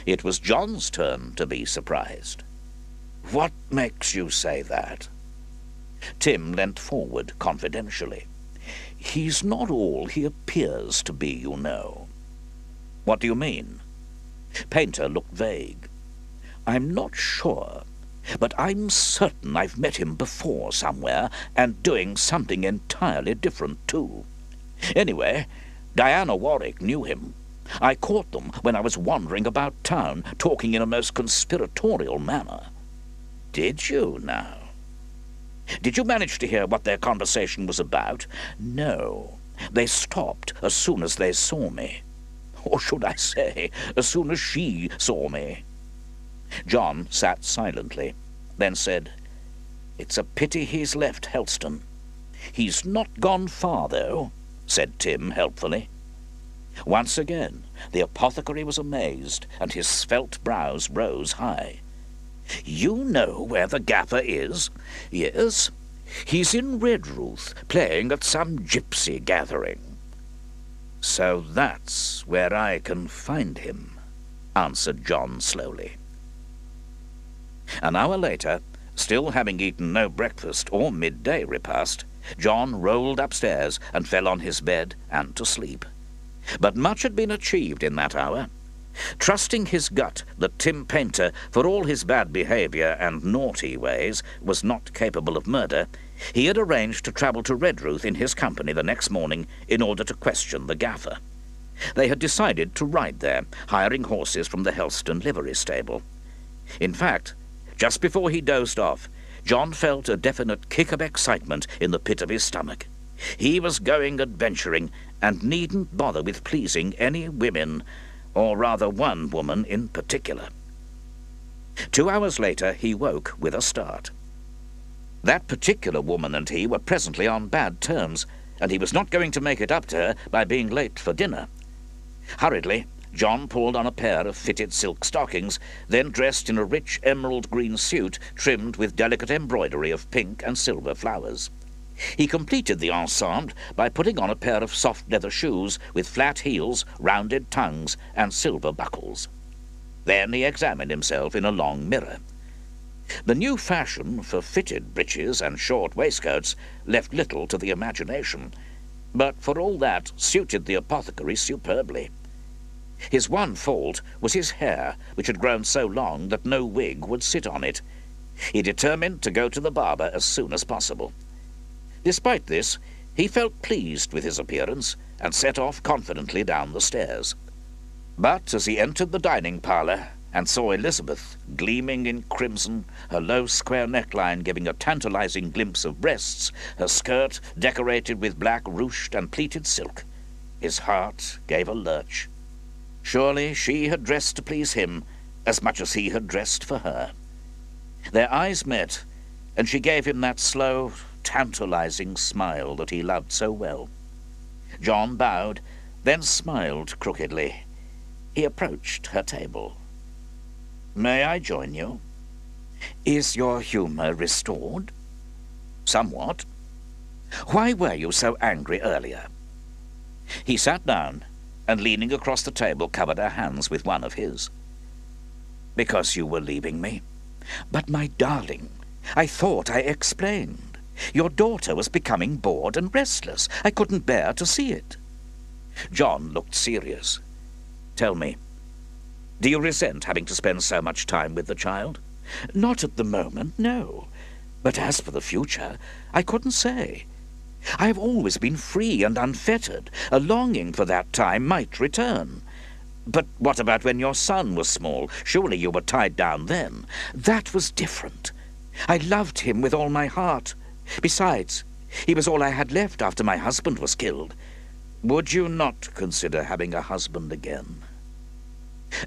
It was John's turn to be surprised. "What makes you say that?" Tim leant forward confidentially. "He's not all he appears to be, you know." "What do you mean?" Painter looked vague. I'm not sure, but I'm certain I've met him before somewhere, and doing something entirely different, too. Anyway, Diana Warwick knew him. I caught them when I was wandering about town, talking in a most conspiratorial manner. Did you, now? Did you manage to hear what their conversation was about? No. They stopped as soon as they saw me. Or should I say, as soon as she saw me. John sat silently, then said, "It's a pity he's left Helstone." "He's not gone far, though," said Tim helpfully. Once again, the apothecary was amazed, and his svelte brows rose high. "You know where the gaffer is?" "Yes. He's in Redruth, playing at some gypsy gathering." "So that's where I can find him," answered John slowly. An hour later, still having eaten no breakfast or midday repast, John rolled upstairs and fell on his bed and to sleep. But much had been achieved in that hour. Trusting his gut that Tim Painter, for all his bad behaviour and naughty ways, was not capable of murder, he had arranged to travel to Redruth in his company the next morning in order to question the gaffer. They had decided to ride there, hiring horses from the Helstone livery stable. In fact, just before he dozed off, John felt a definite kick of excitement in the pit of his stomach. He was going adventuring, and needn't bother with pleasing any women, or rather one woman in particular. 2 hours later he woke with a start. That particular woman and he were presently on bad terms, and he was not going to make it up to her by being late for dinner. Hurriedly, John pulled on a pair of fitted silk stockings, then dressed in a rich emerald green suit trimmed with delicate embroidery of pink and silver flowers. He completed the ensemble by putting on a pair of soft leather shoes with flat heels, rounded tongues, and silver buckles. Then he examined himself in a long mirror. The new fashion for fitted breeches and short waistcoats left little to the imagination, but for all that suited the apothecary superbly. His one fault was his hair, which had grown so long that no wig would sit on it. He determined to go to the barber as soon as possible. Despite this, he felt pleased with his appearance and set off confidently down the stairs. But as he entered the dining parlour and saw Elizabeth, gleaming in crimson, her low square neckline giving a tantalizing glimpse of breasts, her skirt decorated with black ruched and pleated silk, his heart gave a lurch. Surely she had dressed to please him as much as he had dressed for her. Their eyes met, and she gave him that slow, tantalizing smile that he loved so well. John bowed, then smiled crookedly. He approached her table. "May I join you?" "Is your humour restored?" "Somewhat." "Why were you so angry earlier?" He sat down, and leaning across the table covered her hands with one of his. "Because you were leaving me." "But, my darling, I thought I explained. Your daughter was becoming bored and restless. I couldn't bear to see it." John looked serious. "Tell me, do you resent having to spend so much time with the child?" "Not at the moment, no. But as for the future, I couldn't say. I have always been free and unfettered. A longing for that time might return." "But what about when your son was small? Surely you were tied down then." "That was different. I loved him with all my heart. Besides, he was all I had left after my husband was killed." "Would you not consider having a husband again?"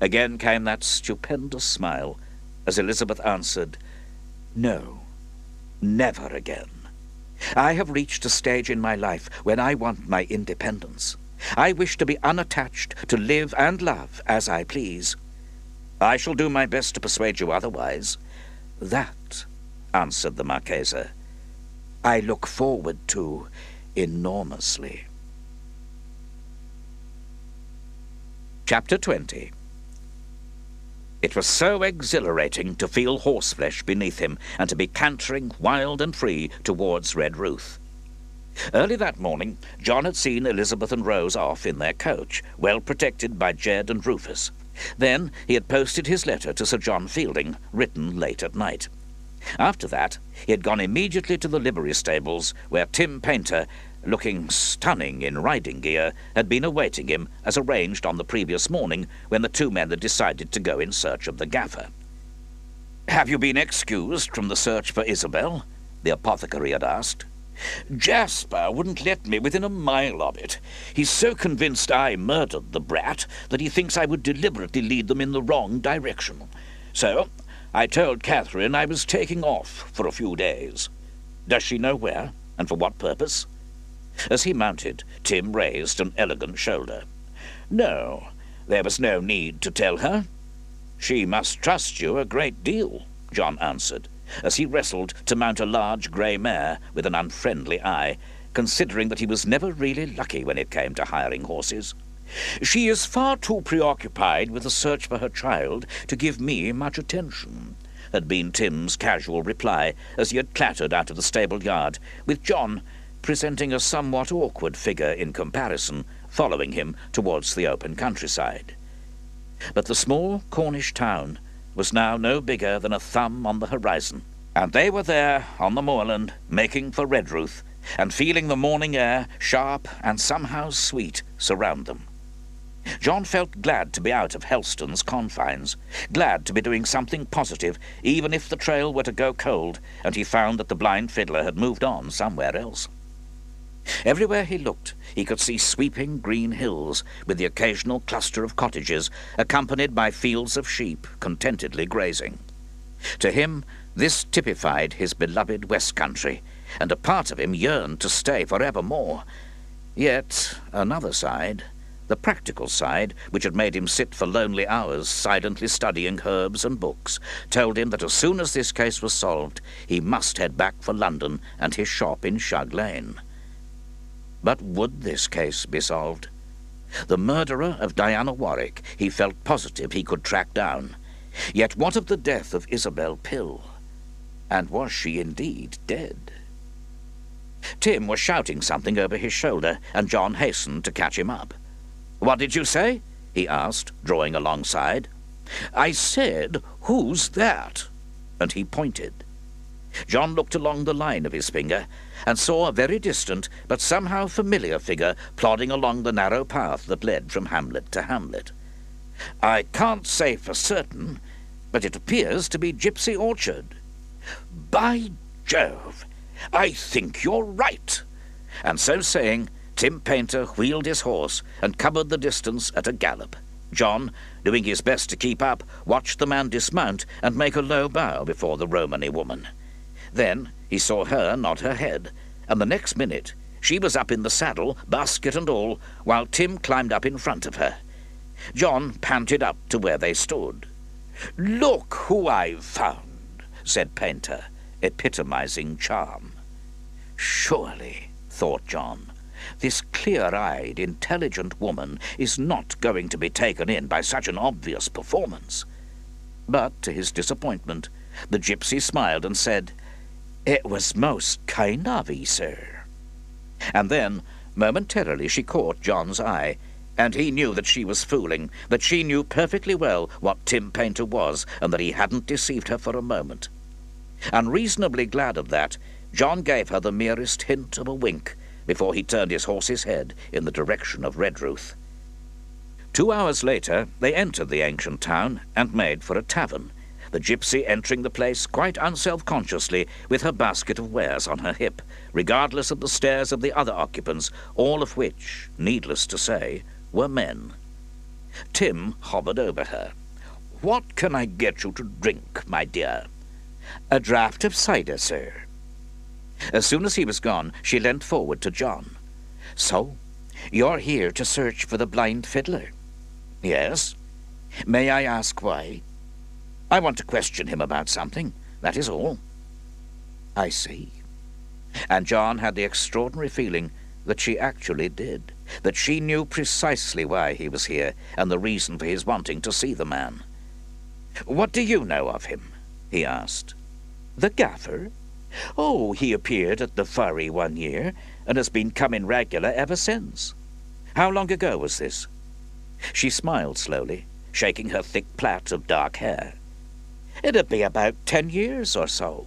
Again came that stupendous smile, as Elizabeth answered, "No, never again. I have reached a stage in my life when I want my independence. I wish to be unattached, to live and love as I please." "I shall do my best to persuade you otherwise." "That," answered the Marchesa, "I look forward to enormously." Chapter 20. It was so exhilarating to feel horseflesh beneath him and to be cantering wild and free towards Redruth. Early that morning, John had seen Elizabeth and Rose off in their coach, well protected by Jed and Rufus. Then he had posted his letter to Sir John Fielding, written late at night. After that, he had gone immediately to the livery stables, where Tim Painter, looking stunning in riding gear, had been awaiting him, as arranged on the previous morning, when the two men had decided to go in search of the gaffer. "Have you been excused from the search for Isabel?" the apothecary had asked. "Jasper wouldn't let me within a mile of it. He's so convinced I murdered the brat that he thinks I would deliberately lead them in the wrong direction. So I told Catherine I was taking off for a few days. Does she know where, and for what purpose?" As he mounted, Tim raised an elegant shoulder. "No, there was no need to tell her." "She must trust you a great deal," John answered, as he wrestled to mount a large grey mare with an unfriendly eye, considering that he was never really lucky when it came to hiring horses. "She is far too preoccupied with the search for her child to give me much attention," had been Tim's casual reply as he had clattered out of the stable yard, with John, presenting a somewhat awkward figure in comparison, following him towards the open countryside. But the small Cornish town was now no bigger than a thumb on the horizon, and they were there on the moorland, making for Redruth, and feeling the morning air, sharp and somehow sweet, surround them. John felt glad to be out of Helstone's confines, glad to be doing something positive, even if the trail were to go cold, and he found that the blind fiddler had moved on somewhere else. Everywhere he looked, he could see sweeping green hills, with the occasional cluster of cottages, accompanied by fields of sheep contentedly grazing. To him, this typified his beloved West Country, and a part of him yearned to stay forevermore. Yet another side, the practical side, which had made him sit for lonely hours silently studying herbs and books, told him that as soon as this case was solved, he must head back for London and his shop in Shug Lane. But would this case be solved? The murderer of Diana Warwick he felt positive he could track down. Yet what of the death of Isabel Pill? And was she indeed dead? Tim was shouting something over his shoulder, and John hastened to catch him up. "What did you say?" he asked, drawing alongside. "I said, who's that?" And he pointed. John looked along the line of his finger and saw a very distant but somehow familiar figure plodding along the narrow path that led from hamlet to hamlet. "I can't say for certain, but it appears to be Gypsy Orchard." "By Jove, I think you're right." And so saying, Tim Painter wheeled his horse and covered the distance at a gallop. John, doing his best to keep up, watched the man dismount and make a low bow before the Romany woman. Then he saw her nod her head, and the next minute she was up in the saddle, basket and all, while Tim climbed up in front of her. John panted up to where they stood. "Look who I've found," said Painter, epitomizing charm. Surely, thought John, this clear-eyed, intelligent woman is not going to be taken in by such an obvious performance. But, to his disappointment, the gypsy smiled and said, "It was most kind of 'ee, sir." And then, momentarily, she caught John's eye, and he knew that she was fooling, that she knew perfectly well what Tim Painter was, and that he hadn't deceived her for a moment. Unreasonably glad of that, John gave her the merest hint of a wink before he turned his horse's head in the direction of Redruth. 2 hours later, they entered the ancient town and made for a tavern, the gypsy entering the place quite unself-consciously with her basket of wares on her hip, regardless of the stares of the other occupants, all of which, needless to say, were men. Tim hovered over her. "What can I get you to drink, my dear?" "A draught of cider, sir." As soon as he was gone, she leant forward to John. "So, you're here to search for the blind fiddler?" "Yes." "May I ask why?" "I want to question him about something, that is all." "I see." And John had the extraordinary feeling that she actually did, that she knew precisely why he was here, and the reason for his wanting to see the man. "What do you know of him?" he asked. "The gaffer? Oh, he appeared at the Furry one year, and has been coming regular ever since." "How long ago was this?" She smiled slowly, shaking her thick plait of dark hair. "It'd be about 10 years or so."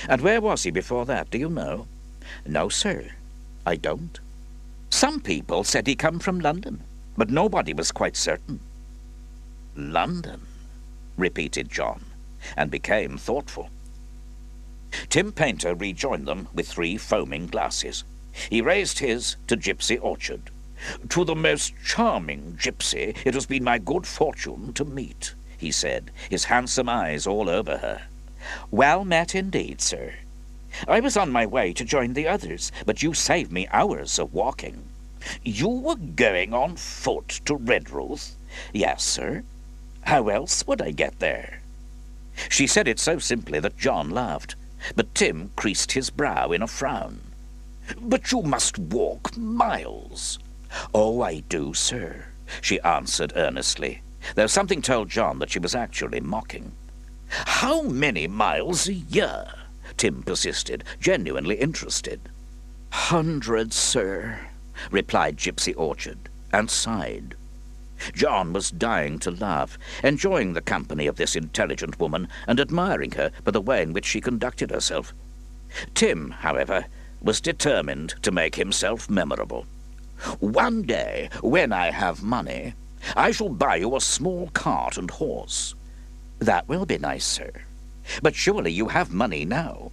"And where was he before that, do you know?" "No, sir, I don't. Some people said he come from London, but nobody was quite certain." "London," repeated John, and became thoughtful. Tim Painter rejoined them with 3 foaming glasses. He raised his to Gypsy Orchard. "To the most charming gypsy it has been my good fortune to meet," he said, his handsome eyes all over her. "Well met indeed, sir. I was on my way to join the others, but you saved me hours of walking." "You were going on foot to Redruth?" "Yes, sir. How else would I get there?" She said it so simply that John laughed, but Tim creased his brow in a frown. "But you must walk miles." "Oh, I do, sir," she answered earnestly, though something told John that she was actually mocking. "How many miles a year?" Tim persisted, genuinely interested. "Hundreds, sir," replied Gypsy Orchard, and sighed. John was dying to laugh, enjoying the company of this intelligent woman and admiring her for the way in which she conducted herself. Tim, however, was determined to make himself memorable. "One day, when I have money, I shall buy you a small cart and horse." "That will be nice, sir. But surely you have money now."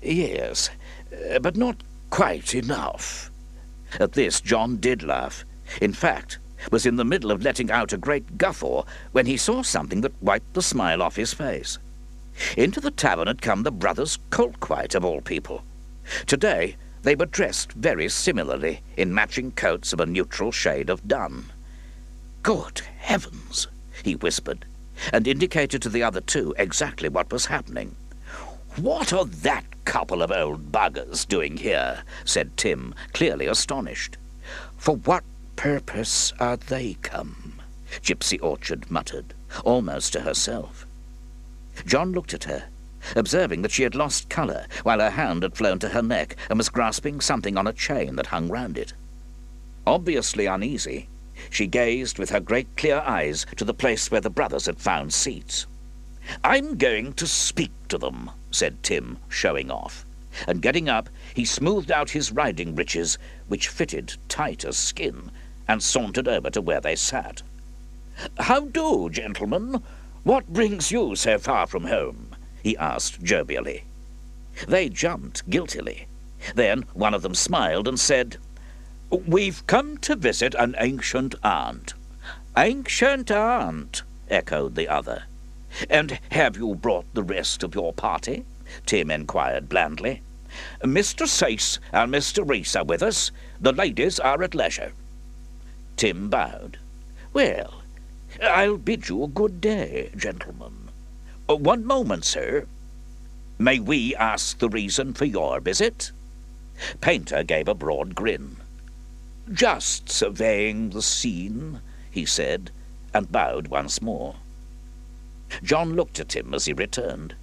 Yes, but not quite enough." At this John did laugh. In fact, was in the middle of letting out a great guffaw when he saw something that wiped the smile off his face. Into the tavern had come the brothers Colquite, of all people. Today they were dressed very similarly, in matching coats of a neutral shade of dun. "Good heavens!" he whispered, and indicated to the other 2 exactly what was happening. "What are that couple of old buggers doing here?" said Tim, clearly astonished. "For what purpose are they come?" Gypsy Orchard muttered, almost to herself. John looked at her, observing that she had lost colour, while her hand had flown to her neck and was grasping something on a chain that hung round it. Obviously uneasy, she gazed with her great clear eyes to the place where the brothers had found seats. "I'm going to speak to them," said Tim, showing off. And getting up, he smoothed out his riding breeches, which fitted tight as skin, and sauntered over to where they sat. "How do, gentlemen? What brings you so far from home?" he asked jovially. They jumped guiltily. Then one of them smiled and said, "We've come to visit an ancient aunt." "Ancient aunt," echoed the other. "And have you brought the rest of your party?" Tim inquired blandly. "Mr. Sace and Mr. Reese are with us. The ladies are at leisure." Tim bowed. "Well, I'll bid you a good day, gentlemen." "One moment, sir. May we ask the reason for your visit?" Painter gave a broad grin. "Just surveying the scene," he said, and bowed once more. John looked at him as he returned.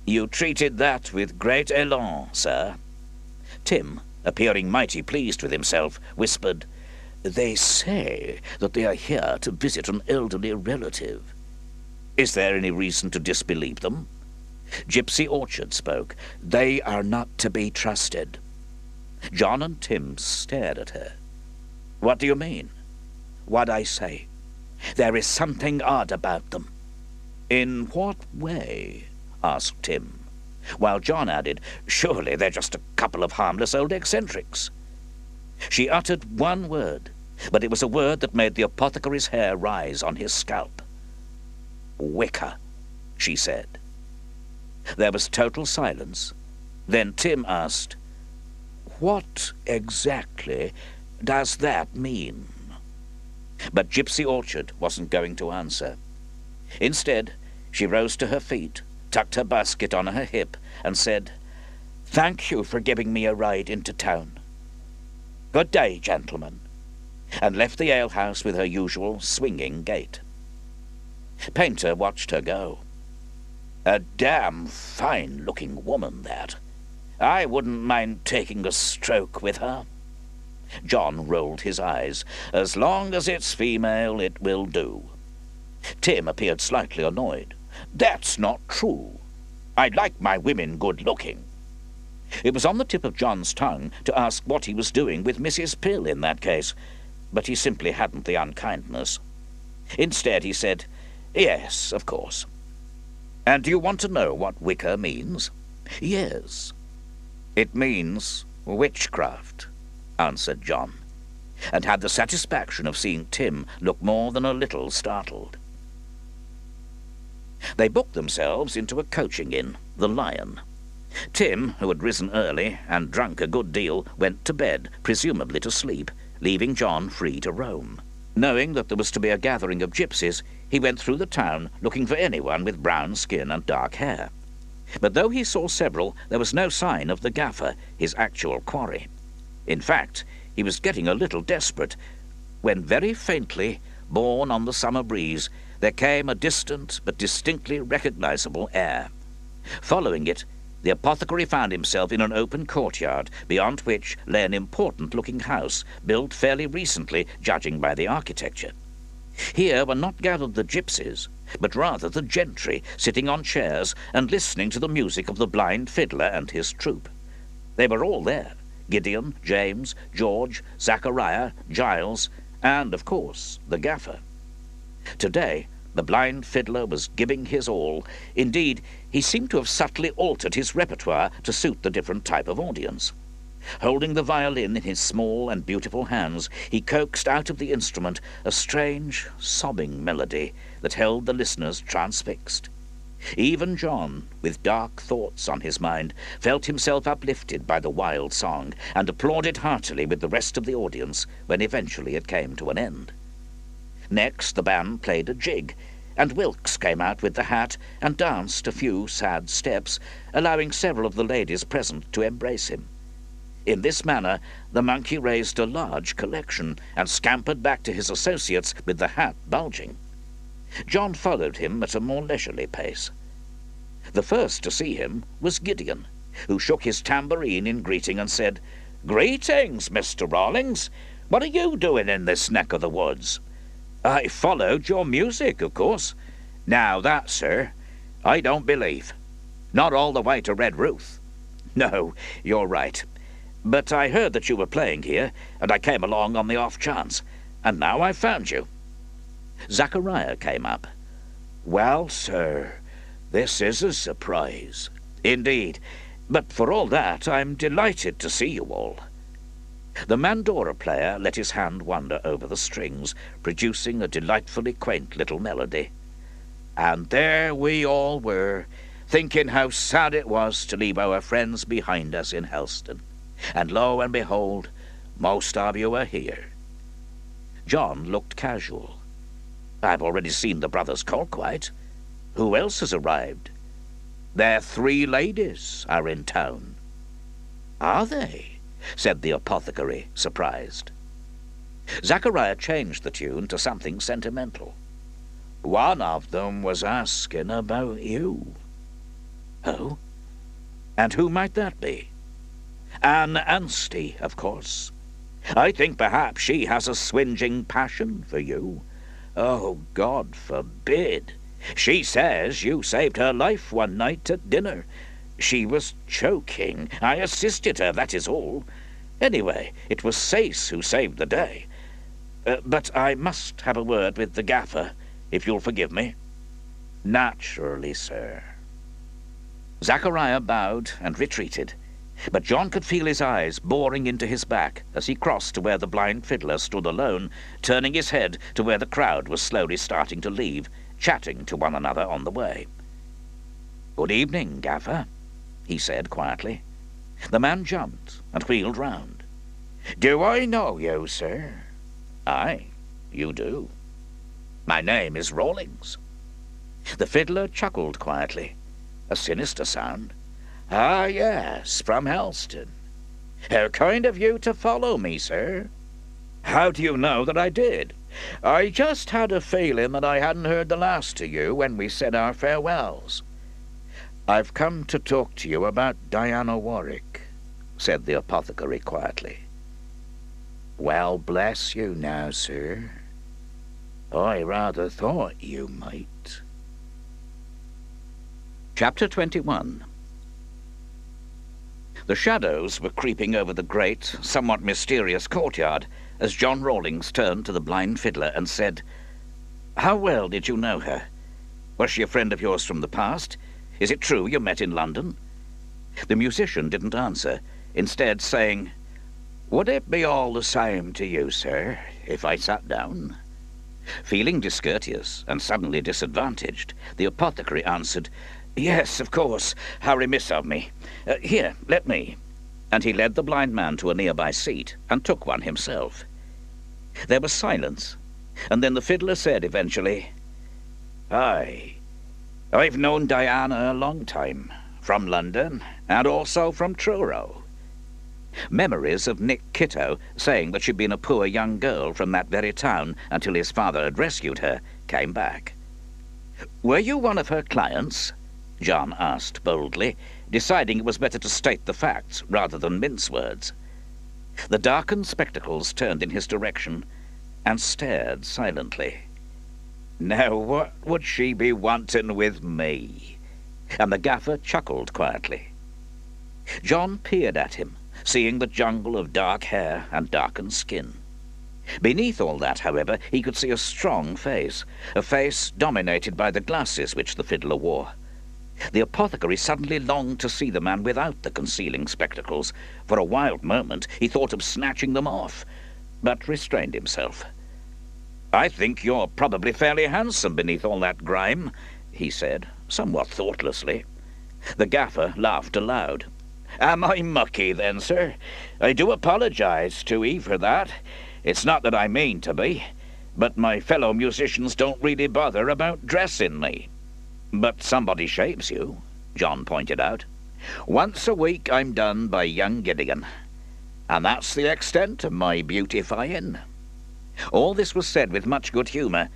"You treated that with great élan, sir." Tim, appearing mighty pleased with himself, whispered, "They say that they are here to visit an elderly relative. Is there any reason to disbelieve them?" Gypsy Orchard spoke. "They are not to be trusted." John and Tim stared at her. "What do you mean?" "What I say. There is something odd about them." "In what way?" asked Tim, while John added, "Surely they're just a couple of harmless old eccentrics." She uttered one word, but it was a word that made the apothecary's hair rise on his scalp. "Wicker," she said. There was total silence. Then Tim asked, "What exactly does that mean?" But Gypsy Orchard wasn't going to answer. Instead, she rose to her feet, tucked her basket on her hip, and said, "Thank you for giving me a ride into town. Good day, gentlemen," and left the alehouse with her usual swinging gait. Painter watched her go. "A damn fine-looking woman, that. I wouldn't mind taking a stroke with her." John rolled his eyes. "As long as it's female, it will do." Tim appeared slightly annoyed. "That's not true. I'd like my women good-looking." It was on the tip of John's tongue to ask what he was doing with Mrs. Pill in that case, but he simply hadn't the unkindness. Instead he said, "Yes, of course." "And do you want to know what wicker means?" "Yes." "It means witchcraft," answered John, and had the satisfaction of seeing Tim look more than a little startled. They booked themselves into a coaching inn, the Lion. Tim, who had risen early and drunk a good deal, went to bed, presumably to sleep, leaving John free to roam. Knowing that there was to be a gathering of gypsies, he went through the town looking for anyone with brown skin and dark hair. But though he saw several, there was no sign of the gaffer, his actual quarry. In fact, he was getting a little desperate, when very faintly, borne on the summer breeze, there came a distant but distinctly recognizable air. Following it, the apothecary found himself in an open courtyard, beyond which lay an important-looking house, built fairly recently, judging by the architecture. Here were not gathered the gypsies, but rather the gentry, sitting on chairs and listening to the music of the blind fiddler and his troupe. They were all there: Gideon, James, George, Zachariah, Giles, and, of course, the gaffer. Today, the blind fiddler was giving his all. Indeed, he seemed to have subtly altered his repertoire to suit the different type of audience. Holding the violin in his small and beautiful hands, he coaxed out of the instrument a strange, sobbing melody that held the listeners transfixed. Even John, with dark thoughts on his mind, felt himself uplifted by the wild song, and applauded heartily with the rest of the audience when eventually it came to an end. Next the band played a jig, and Wilkes came out with the hat and danced a few sad steps, allowing several of the ladies present to embrace him. In this manner the monkey raised a large collection and scampered back to his associates with the hat bulging. John followed him at a more leisurely pace. The first to see him was Gideon, who shook his tambourine in greeting and said, "Greetings, Mr. Rawlings. What are you doing in this neck of the woods?" "I followed your music, of course." "Now that, sir, I don't believe. Not all the way to Redruth." "No, you're right. But I heard that you were playing here, and I came along on the off chance, and now I've found you." Zachariah came up. "Well, sir, this is a surprise." "Indeed. But for all that, I'm delighted to see you all." The mandora player let his hand wander over the strings, producing a delightfully quaint little melody. "And there we all were, thinking how sad it was to leave our friends behind us in Helstone. And lo and behold, most of you are here." John looked casual. "I've already seen the brothers Colquite. Who else has arrived?" "Their 3 ladies are in town." "Are they?" said the apothecary, surprised. Zachariah changed the tune to something sentimental. "One of them was asking about you." "Oh? And who might that be?" "Anne Anstey, of course. I think perhaps she has a swinging passion for you. Oh, God forbid. She says you saved her life one night at dinner. She was choking. I assisted her, that is all. Anyway, it was Sace who saved the day. But I must have a word with the gaffer, if you'll forgive me." "Naturally, sir." Zachariah bowed and retreated, but John could feel his eyes boring into his back as he crossed to where the blind fiddler stood alone, turning his head to where the crowd was slowly starting to leave, chatting to one another on the way. "Good evening, gaffer," he said quietly. The man jumped and wheeled round. "Do I know you, sir?" "Aye, you do." "My name is Rawlings." The fiddler chuckled quietly. A sinister sound. "Ah, yes, from Helstone. How kind of you to follow me, sir." "How do you know that I did?" "I just had a feeling that I hadn't heard the last of you when we said our farewells." "I've come to talk to you about Diana Warwick," said the apothecary quietly. Well, bless you now, sir. I rather thought you might. Chapter 21. The shadows were creeping over the great, somewhat mysterious courtyard as John Rawlings turned to the blind fiddler and said, "How well did you know her? Was she a friend of yours from the past? Is it true you met in London?" The musician didn't answer, instead saying, "Would it be all the same to you, sir, if I sat down?" Feeling discourteous and suddenly disadvantaged, the apothecary answered, "Yes, of course. How remiss of me. Here, let me." And he led the blind man to a nearby seat and took one himself. There was silence, and then the fiddler said eventually, "Aye, I've known Diana a long time, from London and also from Truro." Memories of Nick Kitto saying that she'd been a poor young girl from that very town until his father had rescued her came back. "Were you one of her clients?" John asked boldly, deciding it was better to state the facts rather than mince words. The darkened spectacles turned in his direction and stared silently. "Now what would she be wanting with me?" And the gaffer chuckled quietly. John peered at him, seeing the jungle of dark hair and darkened skin. Beneath all that, however, he could see a strong face, a face dominated by the glasses which the fiddler wore. The apothecary suddenly longed to see the man without the concealing spectacles. For a wild moment he thought of snatching them off, but restrained himself. "I think you're probably fairly handsome beneath all that grime," he said, somewhat thoughtlessly. The gaffer laughed aloud. "Am I mucky, then, sir? I do apologize to 'ee for that. It's not that I mean to be, but my fellow musicians don't really bother about dressing me." "But somebody shaves you," John pointed out. "Once a week I'm done by young Gideon, and that's the extent of my beautifying." All this was said with much good humour,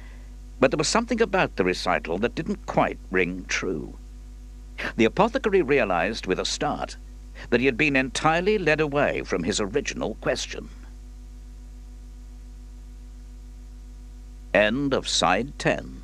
but there was something about the recital that didn't quite ring true. The apothecary realized with a start that he had been entirely led away from his original question. End of Side 10.